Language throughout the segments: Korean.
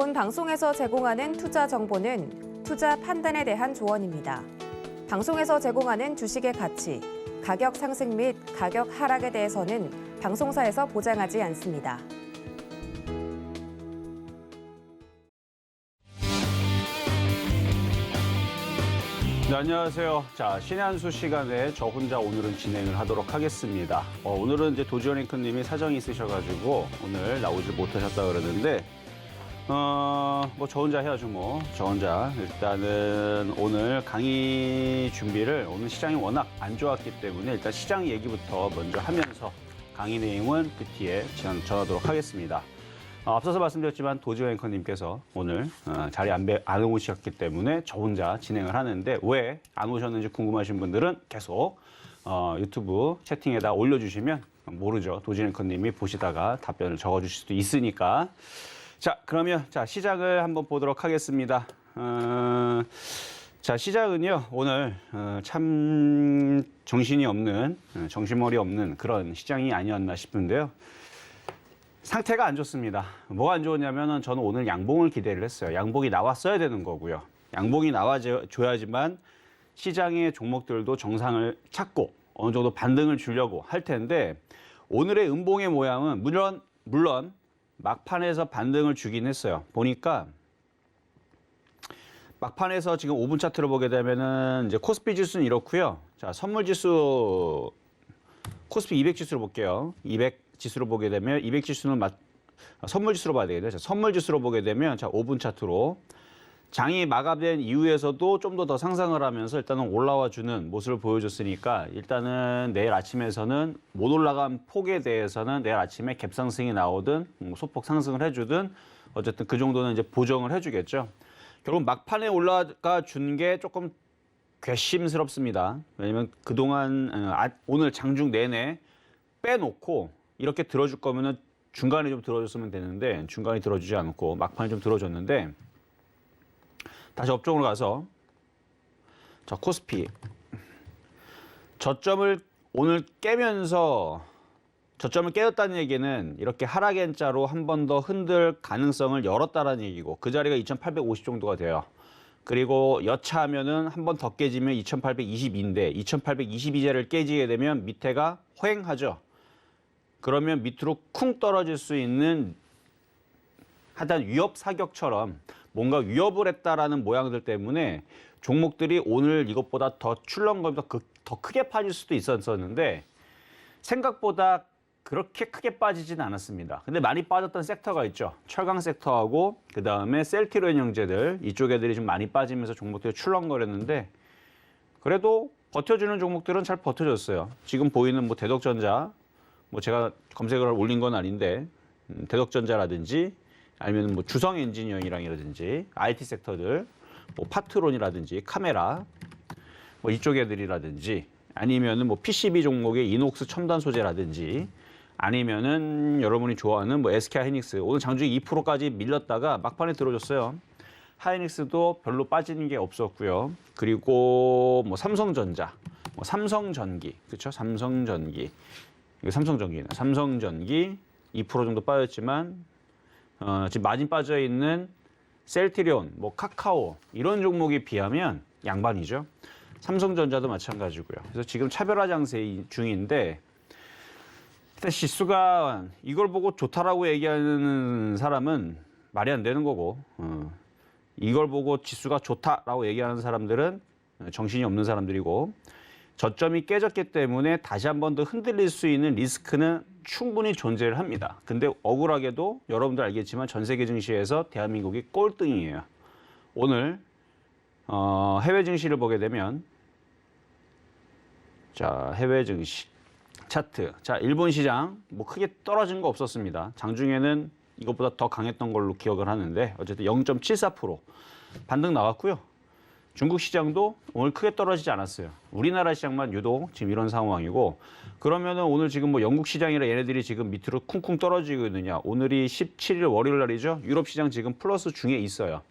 본 방송에서 제공하는 투자 정보는 투자 판단에 대한 조언입니다. 방송에서 제공하는 주식의 가치, 가격 상승 및 가격 하락에 대해서는 방송사에서 보장하지 않습니다. 네, 안녕하세요. 자, 신의 한 수 시간에 저 혼자 오늘은 진행을 하도록 하겠습니다. 오늘은 이제 도지원 앵커님이 사정이 있으셔가지고 오늘 나오지 못하셨다 그러는데, 뭐 저 혼자 해야죠 뭐. 저 혼자. 일단은 오늘 강의 준비를 오늘 시장이 워낙 안 좋았기 때문에 일단 시장 얘기부터 먼저 하면서 강의 내용은 그 뒤에 전하도록 하겠습니다. 앞서서 말씀드렸지만 도지원 앵커님께서 오늘 자리에 안 오셨기 때문에 저 혼자 진행을 하는데 왜 안 오셨는지 궁금하신 분들은 계속 유튜브 채팅에다 올려주시면 모르죠. 도지원 앵커님이 보시다가 답변을 적어주실 수도 있으니까. 자, 그러면 자 시작을 한번 보도록 하겠습니다. 자, 시작은요 오늘 참 정신이 없는 정신머리 없는 그런 시장이 아니었나 싶은데요. 상태가 안 좋습니다. 뭐가 안 좋으냐면은 저는 오늘 양봉을 기대를 했어요. 양봉이 나왔어야 되는 거고요. 양봉이 나와줘야지만 시장의 종목들도 정상을 찾고 어느 정도 반등을 주려고 할 텐데 오늘의 음봉의 모양은 물론 막판에서 반등을 주긴 했어요. 보니까 막판에서 지금 5분 차트로 보게 되면은 이제 코스피 지수는 이렇고요. 자, 선물 지수 코스피 200 지수로 볼게요. 200 지수로 보게 되면 200 지수는 선물 지수로 봐야 되겠죠. 선물 지수로 보게 되면 자 5분 차트로 장이 마감된 이후에서도 좀 더 상승을 하면서 일단은 올라와 주는 모습을 보여줬으니까 일단은 내일 아침에서는 못 올라간 폭에 대해서는 내일 아침에 갭상승이 나오든 소폭 상승을 해주든 어쨌든 그 정도는 이제 보정을 해주겠죠. 결국 막판에 올라가 준 게 조금 괘씸스럽습니다. 왜냐면 그동안 오늘 장중 내내 빼놓고 이렇게 들어줄 거면은 중간에 좀 들어줬으면 되는데 중간에 들어주지 않고 막판에 좀 들어줬는데 다시 업종으로 가서 자 코스피 저점을 오늘 깨면서 저점을 깨졌다는 얘기는 이렇게 하락 N자로 한 번 더 흔들 가능성을 열었다는 얘기고 그 자리가 2850 정도가 돼요. 그리고 여차하면은 한 번 더 깨지면 2822인데 2822자를 깨지게 되면 밑에가 허행하죠. 그러면 밑으로 쿵 떨어질 수 있는 하여튼 위협 사격처럼 뭔가 위협을 했다라는 모양들 때문에 종목들이 오늘 이것보다 더 출렁거리면서 더 크게 빠질 수도 있었는데 생각보다 그렇게 크게 빠지진 않았습니다. 근데 많이 빠졌던 섹터가 있죠. 철강 섹터하고 그 다음에 셀트리온 형제들 이쪽 애들이 좀 많이 빠지면서 종목들이 출렁거렸는데 그래도 버텨주는 종목들은 잘 버텨줬어요. 지금 보이는 뭐 대덕전자 뭐 제가 검색을 올린 건 아닌데 대덕전자라든지 아니면 뭐 주성 엔지니어링이라든지 IT 섹터들 뭐 파트론이라든지 카메라 뭐 이쪽 애들이라든지 아니면은 뭐 PCB 종목의 이녹스 첨단 소재라든지 아니면은 여러분이 좋아하는 뭐 SK 하이닉스 오늘 장중에 2%까지 밀렸다가 막판에 들어줬어요. 하이닉스도 별로 빠지는 게 없었고요. 그리고 뭐 삼성전자, 뭐 삼성전기, 그렇죠? 삼성전기. 이거 삼성전기네. 삼성전기 2% 정도 빠졌지만 지금 마진 빠져 있는 셀트리온, 뭐 카카오 이런 종목에 비하면 양반이죠. 삼성전자도 마찬가지고요. 그래서 지금 차별화 장세 중인데 일단 지수가 이걸 보고 좋다라고 얘기하는 사람은 말이 안 되는 거고 이걸 보고 지수가 좋다라고 얘기하는 사람들은 정신이 없는 사람들이고 저점이 깨졌기 때문에 다시 한 번 더 흔들릴 수 있는 리스크는 충분히 존재를 합니다. 근데 억울하게도 여러분들 알겠지만 전 세계 증시에서 대한민국이 꼴등이에요. 오늘 해외 증시를 보게 되면 자 해외 증시 차트 자 일본 시장 뭐 크게 떨어진 거 없었습니다. 장중에는 이것보다 더 강했던 걸로 기억을 하는데 어쨌든 0.74% 반등 나왔고요. 중국 시장도 오늘 크게 떨어지지 않았어요. 우리나라 시장만 유독 지금 이런 상황이고 그러면은 오늘 지금 뭐 영국 시장이라 얘네들이 지금 밑으로 쿵쿵 떨어지고 있느냐. 오늘이 17일 월요일 날이죠. 유럽 시장 지금 플러스 중에 있어요.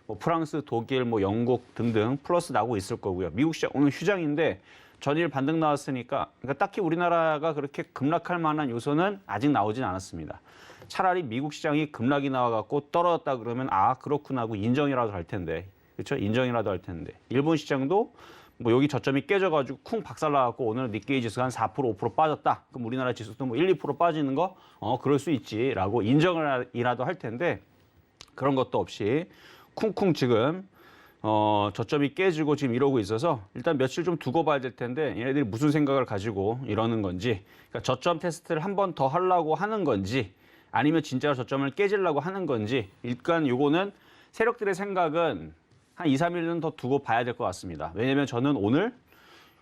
뭐 프랑스, 독일, 뭐 영국 등등 플러스 나고 있을 거고요. 미국 시장 오늘 휴장인데 전일 반등 나왔으니까 그러니까 딱히 우리나라가 그렇게 급락할 만한 요소는 아직 나오진 않았습니다. 차라리 미국 시장이 급락이 나와갖고 떨어졌다 그러면 아 그렇구나 하고 인정이라도 할 텐데, 그렇죠? 인정이라도 할 텐데 일본 시장도 뭐 여기 저점이 깨져가지고 쿵 박살나갖고 오늘 니케이 지수가 한 4% 5% 빠졌다. 그럼 우리나라 지수도 뭐 1, 2% 빠지는 거 그럴 수 있지라고 인정이라도 할 텐데 그런 것도 없이 쿵쿵 지금 저점이 깨지고 지금 이러고 있어서 일단 며칠 좀 두고 봐야 될 텐데 얘네들이 무슨 생각을 가지고 이러는 건지, 그러니까 저점 테스트를 한 번 더 하려고 하는 건지 아니면 진짜로 저점을 깨지려고 하는 건지 일단 요거는 세력들의 생각은 한 2, 3일은 더 두고 봐야 될 것 같습니다. 왜냐면 저는 오늘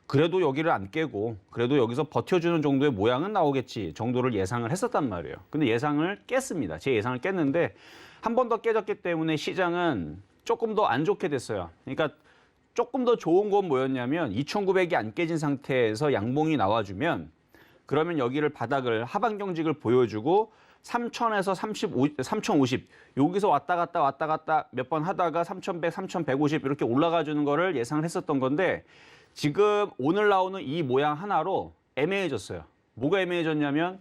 그래도 여기를 안 깨고 그래도 여기서 버텨주는 정도의 모양은 나오겠지 정도를 예상을 했었단 말이에요. 근데 예상을 깼습니다. 제 예상을 깼는데 한 번 더 깨졌기 때문에 시장은 조금 더 안 좋게 됐어요. 그러니까 조금 더 좋은 건 뭐였냐면 2,900이 안 깨진 상태에서 양봉이 나와주면 그러면 여기를 바닥을 하방 경직을 보여주고 3,000에서 3,050 여기서 왔다 갔다 몇 번 하다가 3,100, 3,150 이렇게 올라가 주는 거를 예상을 했었던 건데 지금 오늘 나오는 이 모양 하나로 애매해졌어요. 뭐가 애매해졌냐면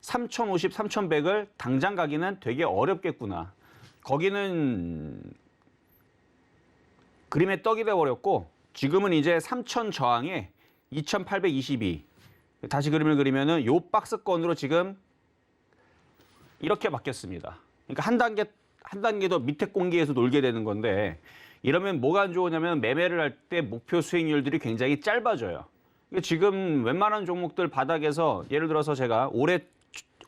3,050, 3,100을 당장 가기는 되게 어렵겠구나. 거기는 그림의 떡이 돼버렸고 지금은 이제 3,000 저항에 2,822 다시 그림을 그리면은 요 박스권으로 지금 이렇게 바뀌었습니다. 그러니까 한 단계 더 밑에 공기에서 놀게 되는 건데 이러면 뭐가 안 좋으냐면 매매를 할 때 목표 수익률들이 굉장히 짧아져요. 그러니까 지금 웬만한 종목들 바닥에서 예를 들어서 제가 올해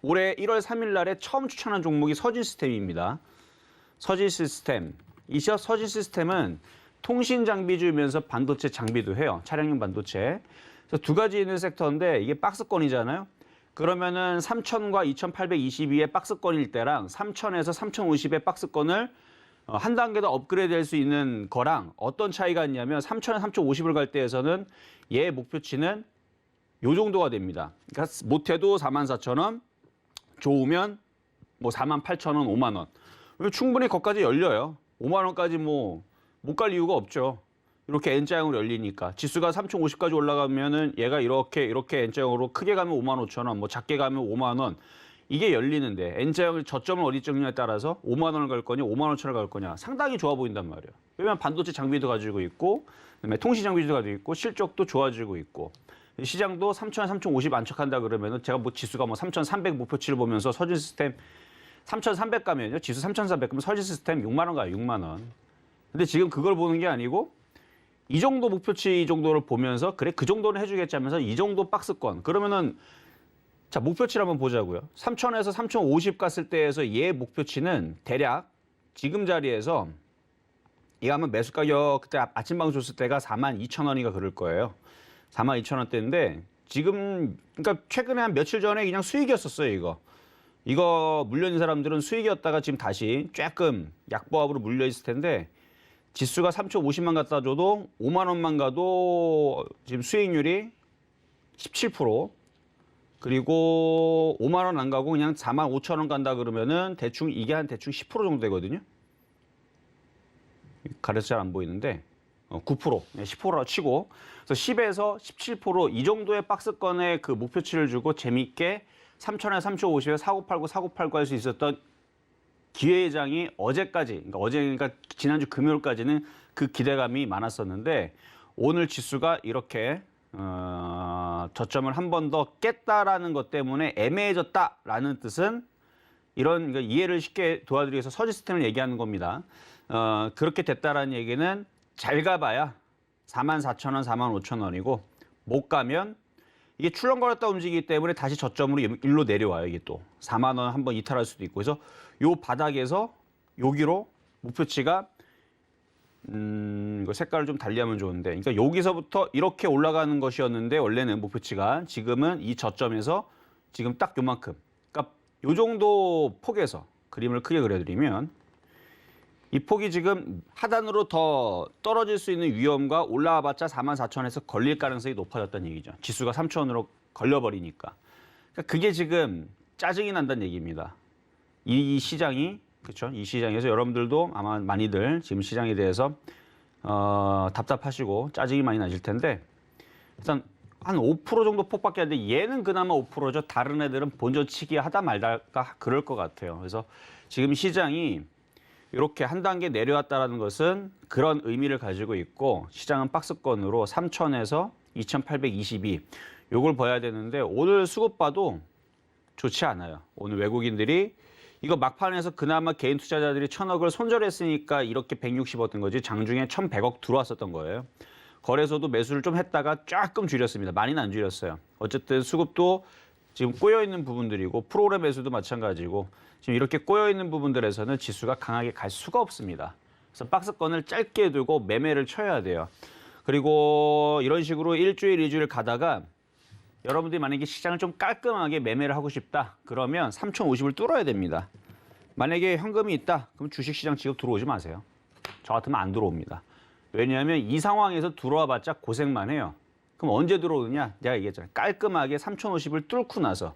1월 3일 날에 처음 추천한 종목이 서진 시스템입니다. 서진 시스템. 이 서진 시스템은 통신 장비주면서 반도체 장비도 해요. 차량용 반도체. 그래서 두 가지 있는 섹터인데 이게 박스권이잖아요. 그러면은 3,000과 2,822의 박스권일 때랑 3,000에서 3,050의 박스권을 한 단계 더 업그레이드 할 수 있는 거랑 어떤 차이가 있냐면 3,000에 3,050을 갈 때에서는 얘 목표치는 요 정도가 됩니다. 그러니까 못해도 44,000원, 좋으면 뭐 48,000원, 5만 원. 충분히 거기까지 열려요. 5만 원까지 뭐 못 갈 이유가 없죠. 이렇게 N자형으로 열리니까. 지수가 3,050까지 올라가면은 얘가 이렇게 N자형으로 크게 가면 5만 5천 원, 뭐 작게 가면 5만 원. 이게 열리는데 N자형을 저점을 어디 찍느냐에 따라서 5만 원을 갈 거냐, 5만 5천 원을 갈 거냐 상당히 좋아 보인단 말이에요. 왜냐면 반도체 장비도 가지고 있고 그다음에 통신 장비도 가지고 있고 실적도 좋아지고 있고 시장도 3,000, 3,050 안착한다 그러면은 제가 뭐 지수가 뭐 3,300 목표치를 보면서 서진 시스템 3,300 가면요. 지수 3,400 그러면 서진 시스템 6만 원 가요. 6만 원. 근데 지금 그걸 보는 게 아니고 이 정도 목표치 이 정도를 보면서 그래 그 정도는 해주겠지 하면서 이 정도 박스권 그러면은 자 목표치를 한번 보자고요. 3,000에서 3,050 갔을 때에서 얘 목표치는 대략 지금 자리에서 이거 하면 매수 가격 그때 아침 방송 줬을 때가 42,000원인가 그럴 거예요. 42,000원대인데 지금 그러니까 최근에 한 며칠 전에 그냥 수익이었었어요. 이거 물려있는 사람들은 수익이었다가 지금 다시 조금 약보합으로 물려있을 텐데 지수가 3,050만 갖다 줘도 5만 원만 가도 지금 수익률이 17% 그리고 5만 원 안 가고 그냥 4만 5천 원 간다 그러면은 대충 이게 한 대충 10% 정도 되거든요. 가려서 잘 안 보이는데 9%, 10%라 치고 그래서 10에서 17%이 정도의 박스권의 그 목표치를 주고 재밌게 3,000에 3,050에 4989 할 수 있었던 기회장이 어제까지, 그러니까 지난주 금요일까지는 그 기대감이 많았었는데 오늘 지수가 이렇게 저점을 한 번 더 깼다라는 것 때문에 애매해졌다라는 뜻은 이런 그러니까 이해를 쉽게 도와드리기 위해서 서지스템을 얘기하는 겁니다. 그렇게 됐다라는 얘기는 잘 가봐야 44,000원, 45,000원이고 못 가면 이게 출렁거렸다 움직이기 때문에 다시 저점으로 일로 내려와요. 이게 또 4만 원 한번 이탈할 수도 있고 그래서 요 바닥에서 여기로 목표치가 이거 색깔을 좀 달리하면 좋은데 그러니까 여기서부터 이렇게 올라가는 것이었는데 원래는 목표치가 지금은 이 저점에서 지금 딱 요만큼 그러니까 요 정도 폭에서 그림을 크게 그려드리면 이 폭이 지금 하단으로 더 떨어질 수 있는 위험과 올라와봤자 44,000원에서 걸릴 가능성이 높아졌다는 얘기죠. 지수가 3,000원으로 걸려버리니까. 그러니까 그게 지금 짜증이 난다는 얘기입니다. 이 시장이 그렇죠. 이 시장에서 여러분들도 아마 많이들 지금 시장에 대해서 답답하시고 짜증이 많이 나실 텐데 일단 한 5% 정도 폭밖에 안 돼. 얘는 그나마 5%죠. 다른 애들은 본전치기 하다 말다가 그럴 것 같아요. 그래서 지금 시장이 이렇게 한 단계 내려왔다는 것은 그런 의미를 가지고 있고 시장은 박스권으로 3,000에서 2,822 요걸 봐야 되는데 오늘 수급 봐도 좋지 않아요. 오늘 외국인들이 이거 막판에서 그나마 개인 투자자들이 1,000억을 손절했으니까 이렇게 160억 된 거지 장중에 1,100억 들어왔었던 거예요. 거래소도 매수를 좀 했다가 조금 줄였습니다. 많이는 안 줄였어요. 어쨌든 수급도 지금 꼬여있는 부분들이고 프로그램 매수도 마찬가지고 지금 이렇게 꼬여있는 부분들에서는 지수가 강하게 갈 수가 없습니다. 그래서 박스권을 짧게 두고 매매를 쳐야 돼요. 그리고 이런 식으로 일주일, 이주일 가다가 여러분들이 만약에 시장을 좀 깔끔하게 매매를 하고 싶다. 그러면 3,050을 뚫어야 됩니다. 만약에 현금이 있다. 그럼 주식시장 지금 들어오지 마세요. 저 같으면 안 들어옵니다. 왜냐하면 이 상황에서 들어와 봤자 고생만 해요. 그럼 언제 들어오느냐? 내가 얘기했잖아요. 깔끔하게 3,050을 뚫고 나서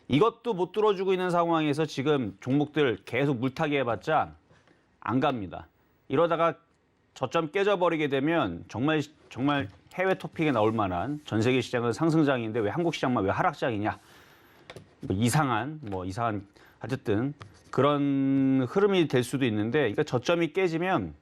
이것도 못 뚫어주고 있는 상황에서 지금 종목들 계속 물타기 해봤자 안 갑니다. 이러다가 저점 깨져버리게 되면 정말 해외 토픽에 나올 만한 전 세계 시장은 상승장인데 왜 한국 시장만 왜 하락장이냐? 이상한 어쨌든 그런 흐름이 될 수도 있는데 그러니까 저점이 깨지면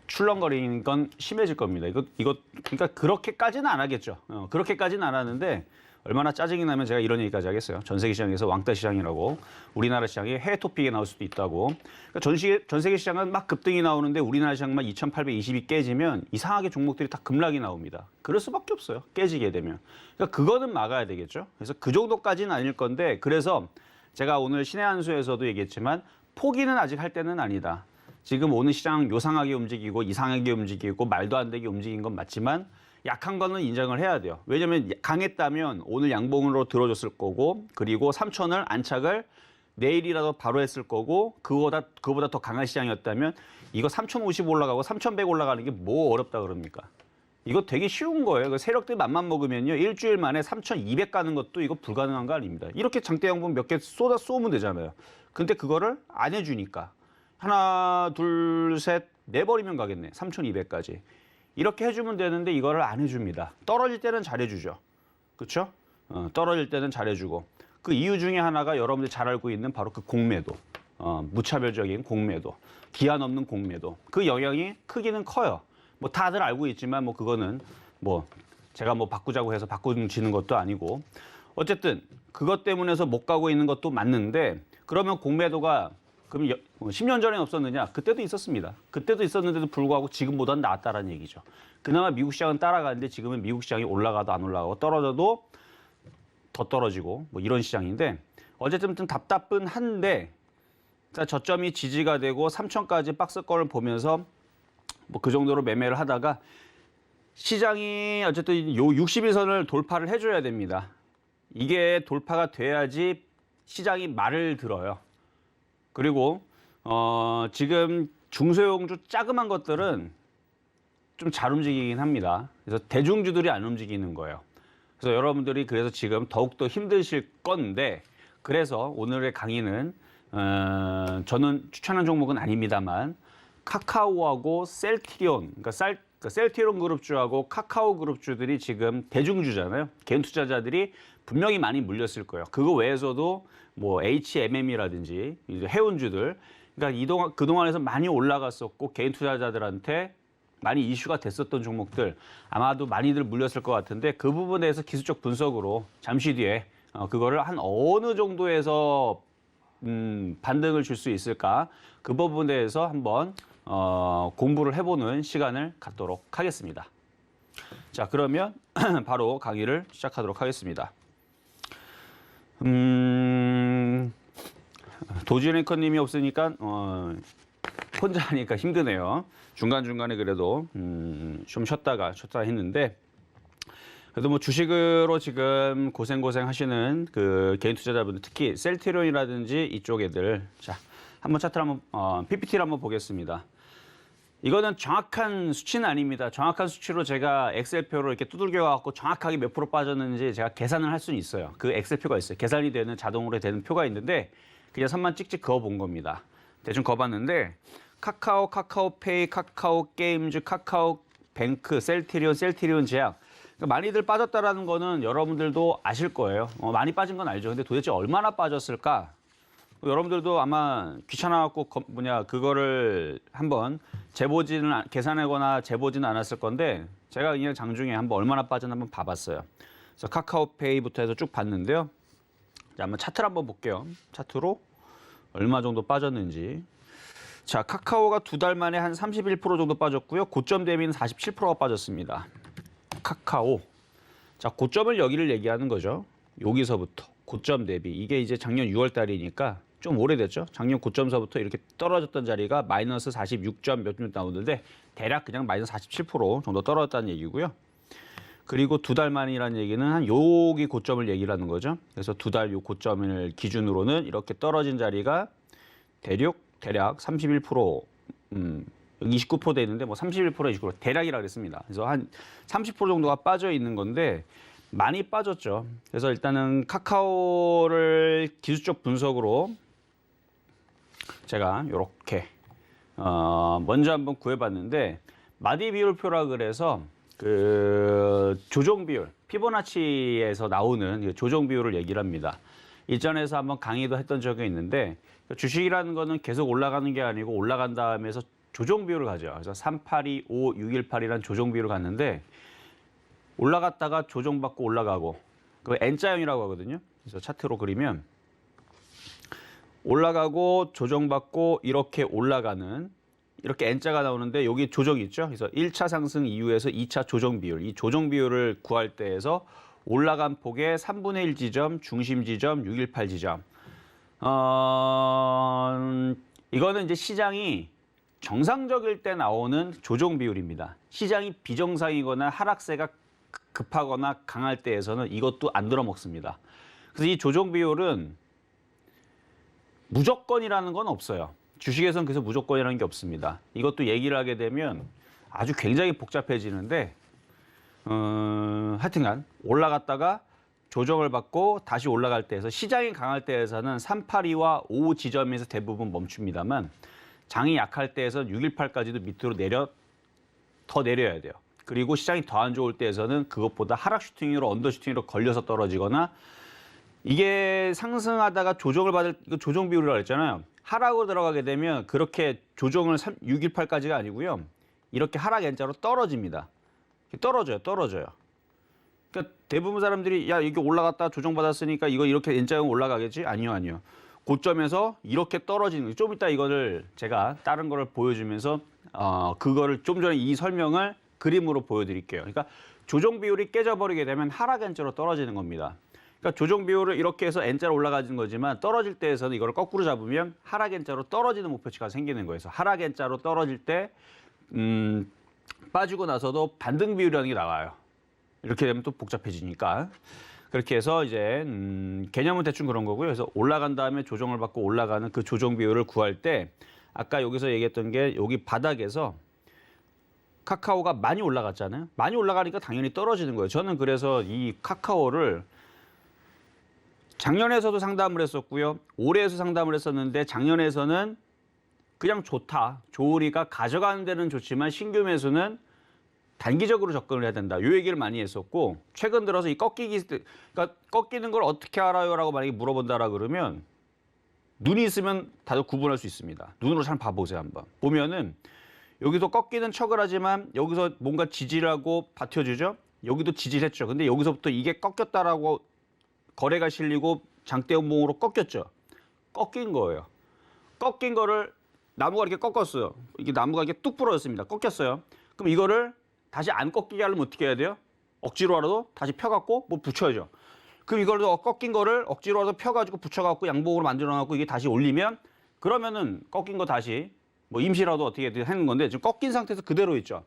출렁거리는 건 심해질 겁니다. 이거 그러니까 그렇게까지는 안 하겠죠. 그렇게까지는 안 하는데 얼마나 짜증이 나면 제가 이런 얘기까지 하겠어요. 전 세계 시장에서 왕따 시장이라고 우리나라 시장이 해외 토픽에 나올 수도 있다고. 그러니까 전 세계 시장은 막 급등이 나오는데 우리나라 시장만 2,820이 깨지면 이상하게 종목들이 다 급락이 나옵니다. 그럴 수밖에 없어요. 깨지게 되면. 그러니까 그거는 막아야 되겠죠. 그래서 그 정도까지는 아닐 건데 그래서 제가 오늘 신의 한 수에서도 얘기했지만 포기는 아직 할 때는 아니다. 지금 오늘 시장 요상하게 움직이고 이상하게 움직이고 말도 안 되게 움직인 건 맞지만 약한 거는 인정을 해야 돼요. 왜냐하면 강했다면 오늘 양봉으로 들어줬을 거고 그리고 3,000을 안착을 내일이라도 바로 했을 거고 그거보다 더 강한 시장이었다면 이거 3,050 올라가고 3,100 올라가는 게 뭐 어렵다 그럽니까? 이거 되게 쉬운 거예요. 그 세력들 맘만 먹으면요. 일주일 만에 3,200 가는 것도 이거 불가능한 거 아닙니다. 이렇게 장대 양봉 몇 개 쏘면 되잖아요. 근데 그거를 안 해주니까 하나, 둘, 셋 내버리면 가겠네. 3,200까지. 이렇게 해주면 되는데 이거를 안 해줍니다. 떨어질 때는 잘해주죠. 그렇죠? 떨어질 때는 잘해주고 그 이유 중에 하나가 여러분들이 잘 알고 있는 바로 그 공매도, 무차별적인 공매도, 기한 없는 공매도 그 영향이 크기는 커요. 뭐 다들 알고 있지만 뭐 그거는 뭐 제가 뭐 바꾸자고 해서 바꾸지는 것도 아니고 어쨌든 그것 때문에서 못 가고 있는 것도 맞는데 그러면 공매도가 그럼 10년 전에 없었느냐? 그때도 있었습니다. 그때도 있었는데도 불구하고 지금보다는 낫다라는 얘기죠. 그나마 미국 시장은 따라가는데 지금은 미국 시장이 올라가도 안 올라가고 떨어져도 더 떨어지고 뭐 이런 시장인데 어쨌든 좀 답답은 한데 자, 저점이 지지가 되고 3,000까지 박스권을 보면서 뭐 그 정도로 매매를 하다가 시장이 어쨌든 요 60일선을 돌파를 해줘야 됩니다. 이게 돌파가 돼야지 시장이 말을 들어요. 그리고 지금 중소형주 자그만 것들은 좀 잘 움직이긴 합니다. 그래서 대중주들이 안 움직이는 거예요. 그래서 여러분들이 그래서 지금 더욱더 힘드실 건데 그래서 오늘의 강의는 저는 추천한 종목은 아닙니다만 카카오하고 셀트리온, 그러니까 셀트리온 그룹주하고 카카오 그룹주들이 지금 대중주잖아요. 개인 투자자들이 분명히 많이 물렸을 거예요. 그거 외에서도 뭐 HMM이라든지 해운주들, 그러니까 그동안에서 많이 올라갔었고 개인 투자자들한테 많이 이슈가 됐었던 종목들 아마도 많이들 물렸을 것 같은데 그 부분에 대해서 기술적 분석으로 잠시 뒤에 그거를 한 어느 정도에서 반등을 줄 수 있을까 그 부분에 대해서 한번 공부를 해보는 시간을 갖도록 하겠습니다. 자, 그러면 바로 강의를 시작하도록 하겠습니다. 도지현 앵커님이 없으니까 혼자 하니까 힘드네요. 중간중간에 그래도 좀 쉬었다 했는데 그래도 뭐 주식으로 지금 고생 하시는 그 개인 투자자분들 특히 셀트리온이라든지 이쪽 애들 자 한번 차트를 한번 PPT를 한번 보겠습니다. 이거는 정확한 수치는 아닙니다. 정확한 수치로 제가 엑셀표로 이렇게 두들겨 갖고 정확하게 몇 프로 빠졌는지 제가 계산을 할 수는 있어요. 그 엑셀표가 있어요. 계산이 되는 자동으로 되는 표가 있는데 그냥 선만 찍찍 그어 본 겁니다. 대충 그어봤는데 카카오, 카카오페이, 카카오 게임즈, 카카오 뱅크, 셀트리온 제약 그러니까 많이들 빠졌다라는 거는 여러분들도 아실 거예요. 많이 빠진 건 알죠. 근데 도대체 얼마나 빠졌을까? 여러분들도 아마 귀찮아갖고 그거를 한번 계산하거나 재보지는 않았을 건데 제가 그냥 장중에 한번 얼마나 빠졌나 한번 봐봤어요. 그래서 카카오페이부터 해서 쭉 봤는데요. 자, 한번 차트를 한번 볼게요. 차트로 얼마 정도 빠졌는지. 자, 카카오가 2달 만에 한 31% 정도 빠졌고요. 고점 대비는 47%가 빠졌습니다. 카카오. 자, 고점을 여기를 얘기하는 거죠. 여기서부터 고점 대비. 이게 이제 작년 6월 달이니까 좀 오래됐죠. 작년 고점서부터 이렇게 떨어졌던 자리가 마이너스 46점 몇 점 나오는데 대략 그냥 마이너스 47% 정도 떨어졌다는 얘기고요. 그리고 2달 만이라는 얘기는 한 여기 고점을 얘기를 하는 거죠. 그래서 2달 요 고점을 기준으로는 이렇게 떨어진 자리가 대략 31%, 여기 29% 돼 있는데 뭐 31%, 29% 대략이라 그랬습니다. 그래서 한 30% 정도가 빠져 있는 건데 많이 빠졌죠. 그래서 일단은 카카오를 기술적 분석으로 제가 이렇게 먼저 한번 구해봤는데 마디 비율표라 그래서 그 조정 비율, 피보나치에서 나오는 조정 비율을 얘기를 합니다. 일전에서 한번 강의도 했던 적이 있는데 주식이라는 거는 계속 올라가는 게 아니고 올라간 다음에서 조정 비율을 가죠. 그래서 3825, 618이라는 조정 비율을 갔는데 올라갔다가 조정받고 올라가고 그 N자형이라고 하거든요. 그래서 차트로 그리면 올라가고 조정받고 이렇게 올라가는 이렇게 N자가 나오는데 여기 조정이 있죠. 그래서 1차 상승 이후에서 2차 조정 비율, 이 조정 비율을 구할 때에서 올라간 폭의 3분의 1 지점, 중심 지점, 618 지점. 이거는 이제 시장이 정상적일 때 나오는 조정 비율입니다. 시장이 비정상이거나 하락세가 급하거나 강할 때에서는 이것도 안 들어먹습니다. 그래서 이 조정 비율은 무조건이라는 건 없어요. 주식에서는 그래서 무조건이라는 게 없습니다. 이것도 얘기를 하게 되면 아주 굉장히 복잡해지는데 하여튼간 올라갔다가 조정을 받고 다시 올라갈 때에서 시장이 강할 때에서는 382와 5 지점에서 대부분 멈춥니다만 장이 약할 때에서는 618까지도 밑으로 더 내려야 돼요. 그리고 시장이 더 안 좋을 때에서는 그것보다 하락 슈팅으로 언더 슈팅으로 걸려서 떨어지거나 이게 상승하다가 조정을 받을 조정 비율이라고 했잖아요. 하락으로 들어가게 되면 그렇게 조정을 618까지가 아니고요. 이렇게 하락 N자로 떨어집니다. 떨어져요. 그러니까 대부분 사람들이 야 이게 올라갔다 조정받았으니까 이거 이렇게 N자형 올라가겠지? 아니요. 고점에서 이렇게 떨어지는 거죠. 좀 이따 이거를 제가 다른 거를 보여주면서 그거를 좀 전에 이 설명을 그림으로 보여드릴게요. 그러니까 조정 비율이 깨져버리게 되면 하락 N자로 떨어지는 겁니다. 그러니까 조정 비율을 이렇게 해서 N자로 올라가는 거지만 떨어질 때에서는 이걸 거꾸로 잡으면 하락 N자로 떨어지는 목표치가 생기는 거예요. 그래서 하락 N자로 떨어질 때 빠지고 나서도 반등 비율이라는 게 나와요. 이렇게 되면 또 복잡해지니까. 그렇게 해서 이제 개념은 대충 그런 거고요. 그래서 올라간 다음에 조정을 받고 올라가는 그 조정 비율을 구할 때 아까 여기서 얘기했던 게 여기 바닥에서 카카오가 많이 올라갔잖아요. 많이 올라가니까 당연히 떨어지는 거예요. 저는 그래서 이 카카오를 작년에서도 상담을 했었고요. 올해에서 상담을 했었는데 작년에서는 그냥 좋다. 좋으니까 가져가는 데는 좋지만 신규 매수는 단기적으로 접근을 해야 된다. 이 얘기를 많이 했었고 최근 들어서 이 그러니까 꺾이는 걸 어떻게 알아요? 라고 만약에 물어본다라 그러면 눈이 있으면 다들 구분할 수 있습니다. 눈으로 잘 봐보세요. 한번. 보면은 여기서 꺾이는 척을 하지만 여기서 뭔가 지지를 하고 버텨주죠. 여기도 지지를 했죠. 근데 여기서부터 이게 꺾였다라고 거래가 실리고 장대 음봉으로 꺾였죠. 꺾인 거예요. 꺾인 거를 나무가 이렇게 꺾었어요. 이게 나무가 이렇게 뚝 부러졌습니다. 꺾였어요. 그럼 이거를 다시 안 꺾이게 하려면 어떻게 해야 돼요? 억지로라도 다시 펴갖고 뭐 붙여야죠. 그럼 이걸 꺾인 거를 억지로라도 펴가지고 붙여갖고 양봉으로 만들어갖고 이게 다시 올리면 그러면은 꺾인 거 다시 뭐 임시라도 어떻게 하는 건데 지금 꺾인 상태에서 그대로 있죠.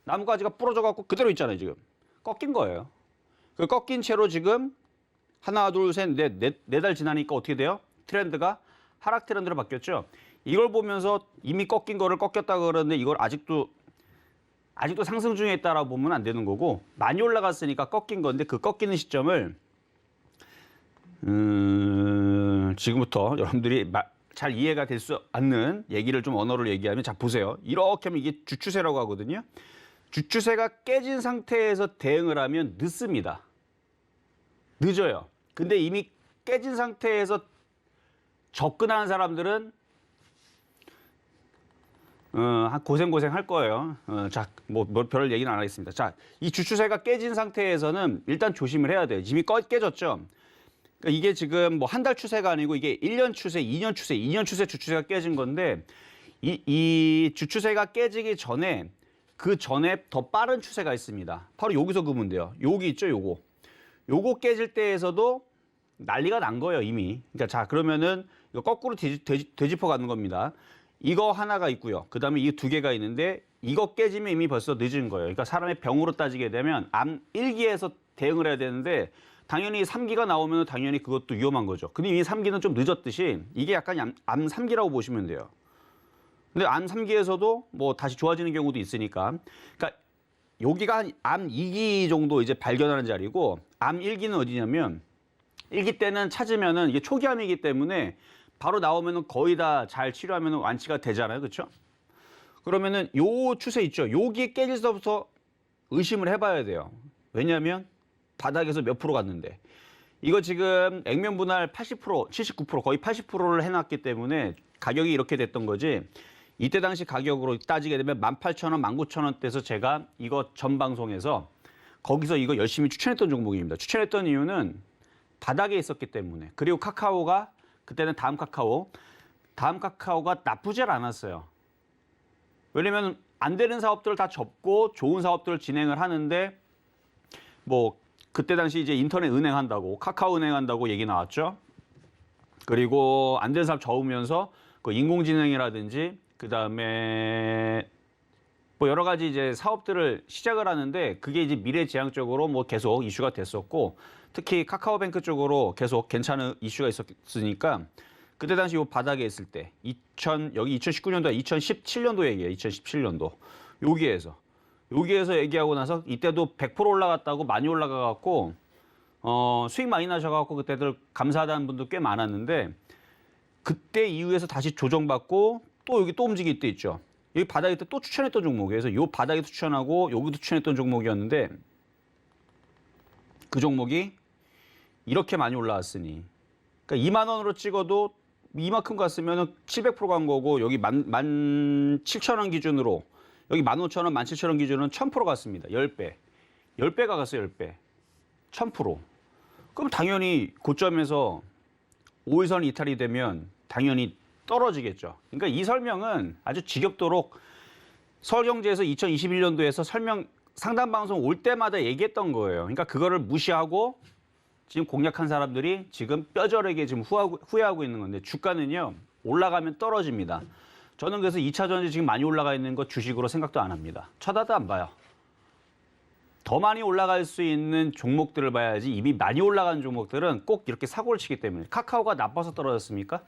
나무가지가 부러져갖고 그대로 있잖아요. 지금 꺾인 거예요. 그 꺾인 채로 지금 하나, 둘, 셋, 네 달 지나니까 어떻게 돼요? 트렌드가 하락 트렌드로 바뀌었죠. 이걸 보면서 이미 꺾인 거를 꺾였다 그러는데 이걸 아직도 상승 중에 있다라고 보면 안 되는 거고 많이 올라갔으니까 꺾인 건데 그 꺾이는 시점을 지금부터 여러분들이 잘 이해가 될 수 않는 얘기를 좀 언어를 얘기하면 자 보세요. 이렇게 하면 이게 주추세라고 하거든요. 주추세가 깨진 상태에서 대응을 하면 늦습니다. 늦어요. 근데 이미 깨진 상태에서 접근하는 사람들은 고생 할 거예요. 자, 뭐 별 얘기는 안 하겠습니다. 자, 이 주추세가 깨진 상태에서는 일단 조심을 해야 돼요. 이미 깨졌죠. 그러니까 이게 지금 뭐 한 달 추세가 아니고 이게 1년 추세, 2년 추세, 2년 추세 주추세가 깨진 건데 이 주추세가 깨지기 전에 그 전에 더 빠른 추세가 있습니다. 바로 여기서 그으면 돼요. 여기 있죠, 요거 깨질 때에서도 난리가 난 거예요, 이미. 그러니까 자, 그러면은 이거 거꾸로 되짚어 가는 겁니다. 이거 하나가 있고요. 그다음에 이 두 개가 있는데 이거 깨지면 이미 벌써 늦은 거예요. 그러니까 사람의 병으로 따지게 되면 암 1기에서 대응을 해야 되는데 당연히 3기가 나오면 당연히 그것도 위험한 거죠. 근데 이미 3기는 좀 늦었듯이 이게 약간 암 3기라고 보시면 돼요. 근데 암 3기에서도 뭐 다시 좋아지는 경우도 있으니까. 그러니까 여기가 암 2기 정도 이제 발견하는 자리고 암 1기는 어디냐면 1기 때는 찾으면은 이게 초기암이기 때문에 바로 나오면은 거의 다 잘 치료하면 완치가 되잖아요. 그렇죠? 그러면은 요 추세 있죠. 여기 깨질 때부터 의심을 해봐야 돼요. 왜냐하면 바닥에서 몇 프로 갔는데 이거 지금 액면 분할 80%, 79% 거의 80%를 해놨기 때문에 가격이 이렇게 됐던 거지. 이때 당시 가격으로 따지게 되면 18,000원, 19,000원대에서 제가 이거 전 방송에서 거기서 이거 열심히 추천했던 종목입니다. 추천했던 이유는 바닥에 있었기 때문에. 그리고 카카오가 그때는 다음 카카오가 나쁘질 않았어요. 왜냐면 안 되는 사업들을 다 접고 좋은 사업들을 진행을 하는데 뭐 그때 당시 이제 인터넷 은행 한다고 카카오 은행 한다고 얘기 나왔죠. 그리고 안 되는 사업 접으면서 그 인공지능이라든지 그다음에 뭐 여러 가지 이제 사업들을 시작을 하는데 그게 이제 미래지향적으로 뭐 계속 이슈가 됐었고 특히 카카오뱅크 쪽으로 계속 괜찮은 이슈가 있었으니까 그때 당시 요 바닥에 있을 때 여기 2019년도 2017년도 얘기예요. 2017년도 여기에서 얘기하고 나서 이때도 100% 올라갔다고 많이 올라가 갖고 수익 많이 나셔 갖고 그때들 감사하다는 분도 꽤 많았는데 그때 이후에서 다시 조정받고 또 여기 또 움직일 때 있죠. 여기 바닥에 또 추천했던 종목이에요. 그래서 요 바닥에도 추천하고 여기도 추천했던 종목이었는데 그 종목이 이렇게 많이 올라왔으니 그러니까 2만 원으로 찍어도 이만큼 갔으면 700% 간 거고 여기 17,000원 기준으로 여기 15,000원, 17,000원 기준은 1000% 갔습니다. 10배. 10배가 갔어요, 10배. 1000%. 그럼 당연히 고점에서 5일선 이탈이 되면 당연히 떨어지겠죠. 그러니까 이 설명은 아주 지겹도록 서울경제에서 2021년도에서 상담 방송 올 때마다 얘기했던 거예요. 그러니까 그거를 무시하고 지금 공략한 사람들이 지금 뼈저리게 지금 후회하고 있는 건데 주가는요 올라가면 떨어집니다. 저는 그래서 2차 전지 지금 많이 올라가 있는 거 주식으로 생각도 안 합니다. 쳐다도 안 봐요. 더 많이 올라갈 수 있는 종목들을 봐야지 이미 많이 올라간 종목들은 꼭 이렇게 사고를 치기 때문에. 카카오가 나빠서 떨어졌습니까?